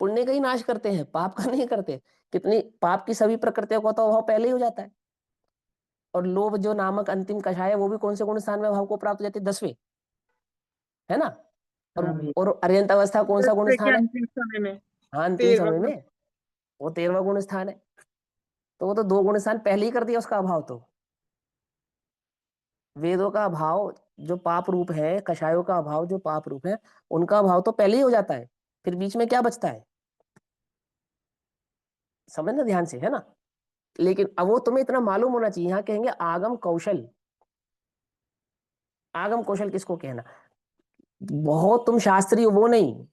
पुण्य का ही नाश करते हैं, पाप का नहीं करते। कितनी पाप की सभी प्रकृतियों का तो अभाव पहले ही हो जाता है। और लोभ जो नामक अंतिम कषाय है वो भी कौन से गुण स्थान में भाव को प्राप्त हो जाती है? 10वें, है ना। और अर्यंत अवस्था कौन सा गुण के स्थान है? अंतिम समय में हाँ, अंतिम 13वां समय में वो 13वां गुण स्थान है। तो वो तो 2 गुण स्थान पहले ही कर दिया उसका अभाव। तो वेदों का अभाव जो पाप रूप है, कषायों का अभाव जो पाप रूप है, उनका अभाव तो पहले ही हो जाता है, फिर बीच में क्या बचता है? समझना ध्यान से, है ना। लेकिन अब वो तुम्हें इतना मालूम होना चाहिए, यहाँ कहेंगे आगम कौशल। आगम कौशल किसको कहना? बहुत तुम शास्त्री हो वो नहीं,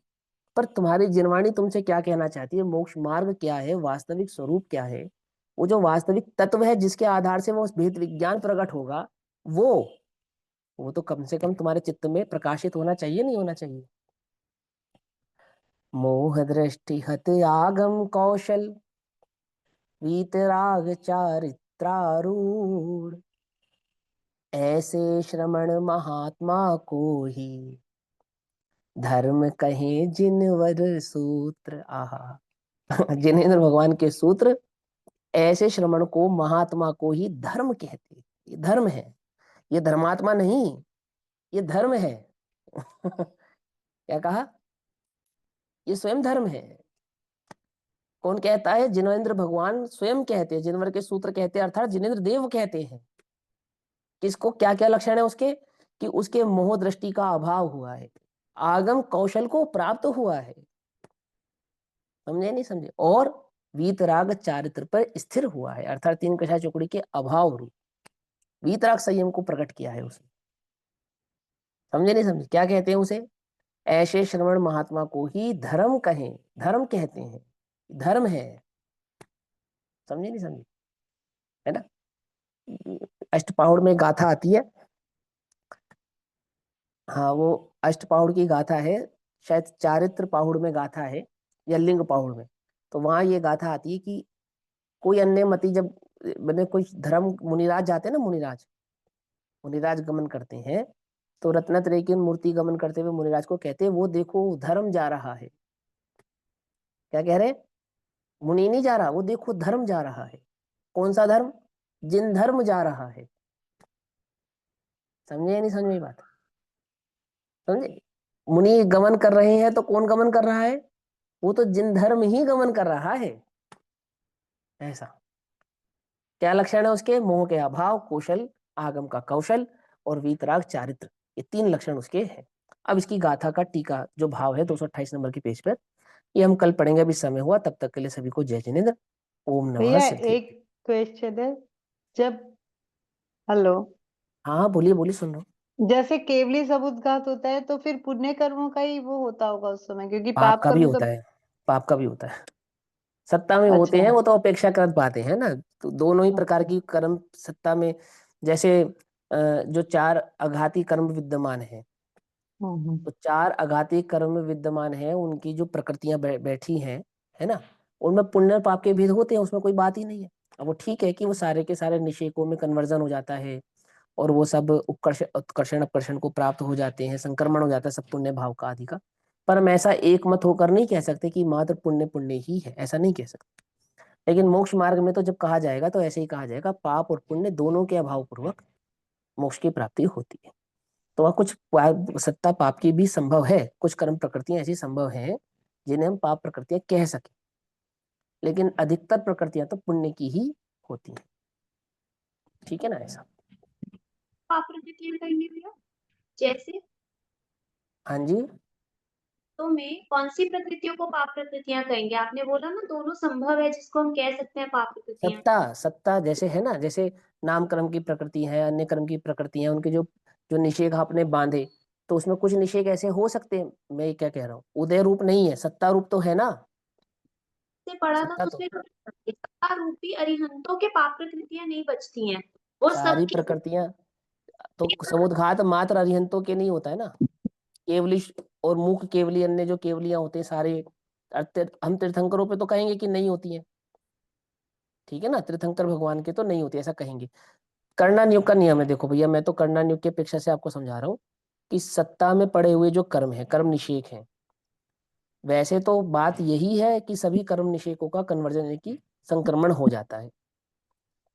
पर तुम्हारी जिनवाणी तुमसे क्या कहना चाहती है, मोक्ष मार्ग क्या है, वास्तविक स्वरूप क्या है, वो जो वास्तविक तत्व है जिसके आधार से वो भेद विज्ञान प्रकट होगा, वो तो कम से कम तुम्हारे चित्त में प्रकाशित होना चाहिए, नहीं होना चाहिए? मोह दृष्टि हत आगम कौशल वीतराग चारित्रारूढ़, ऐसे श्रमण महात्मा को ही धर्म कहे जिनवर सूत्र। आहा जिनेंद्र भगवान के सूत्र ऐसे श्रमण को, महात्मा को ही धर्म कहते। ये धर्म है, ये धर्मात्मा नहीं, ये धर्म है। क्या कहा? ये स्वयं धर्म है। कौन कहता है? जिनेंद्र भगवान स्वयं कहते हैं, जिनवर के सूत्र कहते हैं, अर्थात जिनेंद्र देव कहते हैं। किसको? क्या क्या लक्षण है उसके? कि उसके मोह दृष्टि का अभाव हुआ है, आगम कौशल को प्राप्त हुआ है, समझे नहीं समझे, और वीतराग चारित्र पर स्थिर हुआ है, अर्थात 3 कषाय चौकड़ी के अभाव रूप वीतराग संयम को प्रकट किया है उसने। समझे नहीं समझे? क्या कहते हैं उसे? ऐसे श्रवण महात्मा को ही धर्म कहें, धर्म कहते हैं, धर्म है। समझे नहीं समझे? है ना। अष्टपाहुड़ में गाथा आती है, हाँ वो अष्टपाहुड़ की गाथा है, शायद चारित्र पाहुड़ में गाथा है या लिंग पाहुड़ में। तो वहां ये गाथा आती है कि कोई अन्य मति जब मैंने कोई धर्म मुनिराज जाते हैं ना, मुनिराज गमन करते हैं, तो रत्नत्रय की मूर्ति गमन करते हुए मुनिराज को कहते हैं, वो देखो धर्म जा रहा है। क्या कह रहे हैं? मुनि नहीं जा रहा, वो देखो धर्म जा रहा है। कौन सा धर्म? जिन धर्म जा रहा है। समझे या नहीं समझ में बात? समझे? मुनि गमन कर रहे हैं तो कौन गमन कर रहा है? वो तो जिन धर्म ही गमन कर रहा है। ऐसा क्या लक्षण है उसके? मोह के अभाव, कौशल, आगम का कौशल और वीतराग चारित्र, ये 3 लक्षण उसके हैं। अब इसकी गाथा का टीका जो भाव है 228 नंबर के पेज पर, ये हम कल पढ़ेंगे, अभी समय हुआ। तब तक के लिए सभी को जय जिनेन्द्र। ओम नमः भैया सिद्धि। एक क्वेश्चन है, जब हेलो हाँ बोलिए बोलिए, सुन रहा हूँ। जैसे केवली सबूतघात होता है तो फिर पुण्य कर्मों का ही वो होता होगा उस समय, क्योंकि पाप पाप का भी कर्म होता तो है, पाप का भी होता है। सत्ता में होते अच्छा। हैं वो तो अपेक्षाकृत बातें हैं ना, तो दोनों ही प्रकार अच्छा। की कर्म सत्ता में, जैसे जो 4 आघाती कर्म विद्यमान है, तो 4 आघाती कर्म विद्यमान है, उनकी जो प्रकृतियां बैठी हैं, है ना, उनमें पुण्य और पाप के भेद होते हैं, उसमें कोई बात ही नहीं है। अब वो ठीक है कि वो सारे के सारे निषेकों में कन्वर्जन हो जाता है और वो सब उत्कर्षण अपकर्षण को प्राप्त हो जाते हैं, संक्रमण हो जाता है सब पुण्य भाव का आदि का। पर हम ऐसा एक मत होकर नहीं कह सकते कि मात्र पुण्य पुण्य ही है, ऐसा नहीं कह सकते। लेकिन मोक्ष मार्ग में तो जब कहा जाएगा तो ऐसे ही कहा जाएगा, पाप और पुण्य दोनों के अभाव पूर्वक मोक्ष की प्राप्ति होती है। तो वह कुछ सत्ता पाप की भी संभव है, कुछ कर्म प्रकृतियां ऐसी संभव हैं जिन्हें हम पाप प्रकृतियां कह सके, लेकिन अधिकतर प्रकृतियां तो पुण्य की ही होती हैं। ठीक है ना ऐसा? पाप प्रकृतियां कहेंगे भैया जैसे? हाँ जी। तो मैं कौन सी प्रकृतियों को पाप प्रकृतियां कहेंगे? आपने बोला ना दोनों संभव है जिसको हम कह सकते हैं पाप प्रकृतियां। सत्ता जैसे है ना, जैसे नाम कर्म की प्रकृति है, अन्य कर्म की प्रकृति है, उनके जो जो निषेध आपने बांधे, तो उसमें कुछ निषेक ऐसे हो सकते हैं, मैं ये क्या कह रहा हूँ, उदय रूप नहीं है, सत्ता रूप तो है ना। से पढ़ा था सत्ता तो तो उसमें सत्ता रूपी अरिहंतों के पाप प्रकृतियां नहीं बचती हैं, वो सारी सबकी प्रकृतियां तो समुद्घात मात्र अरिहंतों के नहीं होता है ना, केवली और मूक केवली अन्य जो केवलियां होते हैं सारे, हम तीर्थंकरों पे तो कहेंगे कि नहीं होती है, ठीक है ना, तीर्थंकर भगवान के तो नहीं होती ऐसा कहेंगे। कर्णानियुग का नियम है, देखो भैया मैं तो कर्णानियुग की अपेक्षा से आपको समझा रहा हूँ कि सत्ता में पड़े हुए जो कर्म है, कर्म निषेक है, वैसे तो बात यही है कि सभी कर्म निषेकों का कन्वर्जन यानी कि संक्रमण हो जाता है,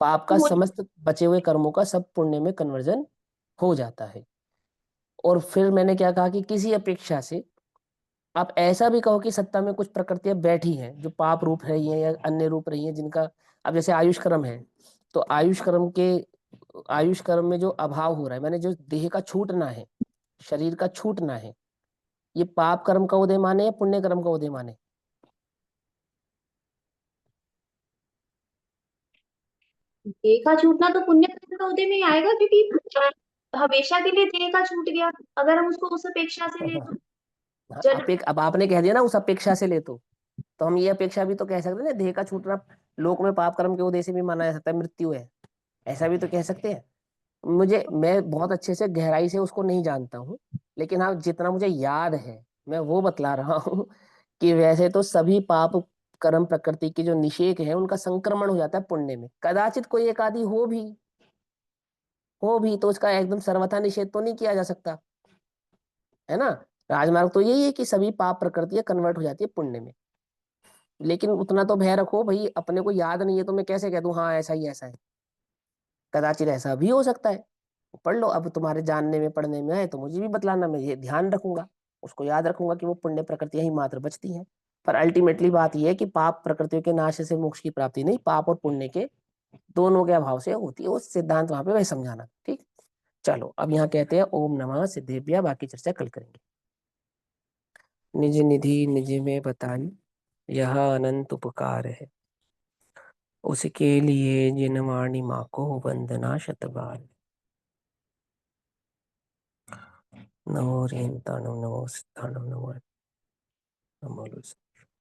पाप का समस्त बचे हुए कर्मों का सब पुण्य में कन्वर्जन हो जाता है। और फिर मैंने क्या कहा कि किसी अपेक्षा से आप ऐसा भी कहो कि सत्ता में कुछ प्रकृतियां बैठी हैं जो पाप रूप रही हैं या अन्य रूप रही हैं जिनका, अब जैसे आयुष कर्म है, तो आयुष कर्म में जो अभाव हो रहा है, मैंने जो देह का छूटना है, शरीर का छूटना है, ये पाप कर्म का उदय माने या पुण्य कर्म का उदय माने? देह का छूटना तो पुण्य कर्म का उदय में ही आएगा, क्योंकि हमेशा के लिए देह का छूट गया, अगर हम उसको उस अपेक्षा से ले तो जन्म। अब आपने कह दिया ना उस अपेक्षा से ले, तो हम ये अपेक्षा भी तो कह सकते हैं ना, देह का छूटना लोक में पाप कर्म के उदय से भी माना जा सकता है, मृत्यु है, ऐसा भी तो कह सकते हैं। मैं बहुत अच्छे से गहराई से उसको नहीं जानता हूँ, लेकिन हाँ जितना मुझे याद है मैं वो बतला रहा हूँ कि वैसे तो सभी पाप कर्म प्रकृति के जो निषेक है उनका संक्रमण हो जाता है पुण्य में, कदाचित कोई एक आदि हो भी तो उसका एकदम सर्वथा निषेध तो नहीं किया जा सकता, है ना। राजमार्ग तो यही है कि सभी पाप प्रकृतियां कन्वर्ट हो जाती है पुण्य में, लेकिन उतना तो भय रखो भाई, अपने को याद नहीं है तो मैं कैसे कह दूं हाँ ऐसा ही ऐसा है, कदाचित ऐसा भी हो सकता है। पढ़ लो, अब तुम्हारे जानने में पढ़ने में आए तो मुझे भी बतलाना, मैं ये ध्यान रखूंगा, उसको याद रखूंगा कि वो पुण्य प्रकृतियां ही मात्र बचती हैं। पर अल्टीमेटली बात यह है कि पाप प्रकृतियों के नाश से मोक्ष की प्राप्ति नहीं, पाप और पुण्य के दोनों के अभाव से होती है, वो सिद्धांत वहां पे वही समझाना, ठीक। चलो अब यहाँ कहते हैं ओम नमः सिद्धेभ्य, बाकी चर्चा कल करेंगे। निज निधि निज में बताई, यह अनंत उपकार है, उसके लिए जिन वाणी माँ को वंदना शतबार। नमो रेंताणु नमो सिद्धाणु नमो नमो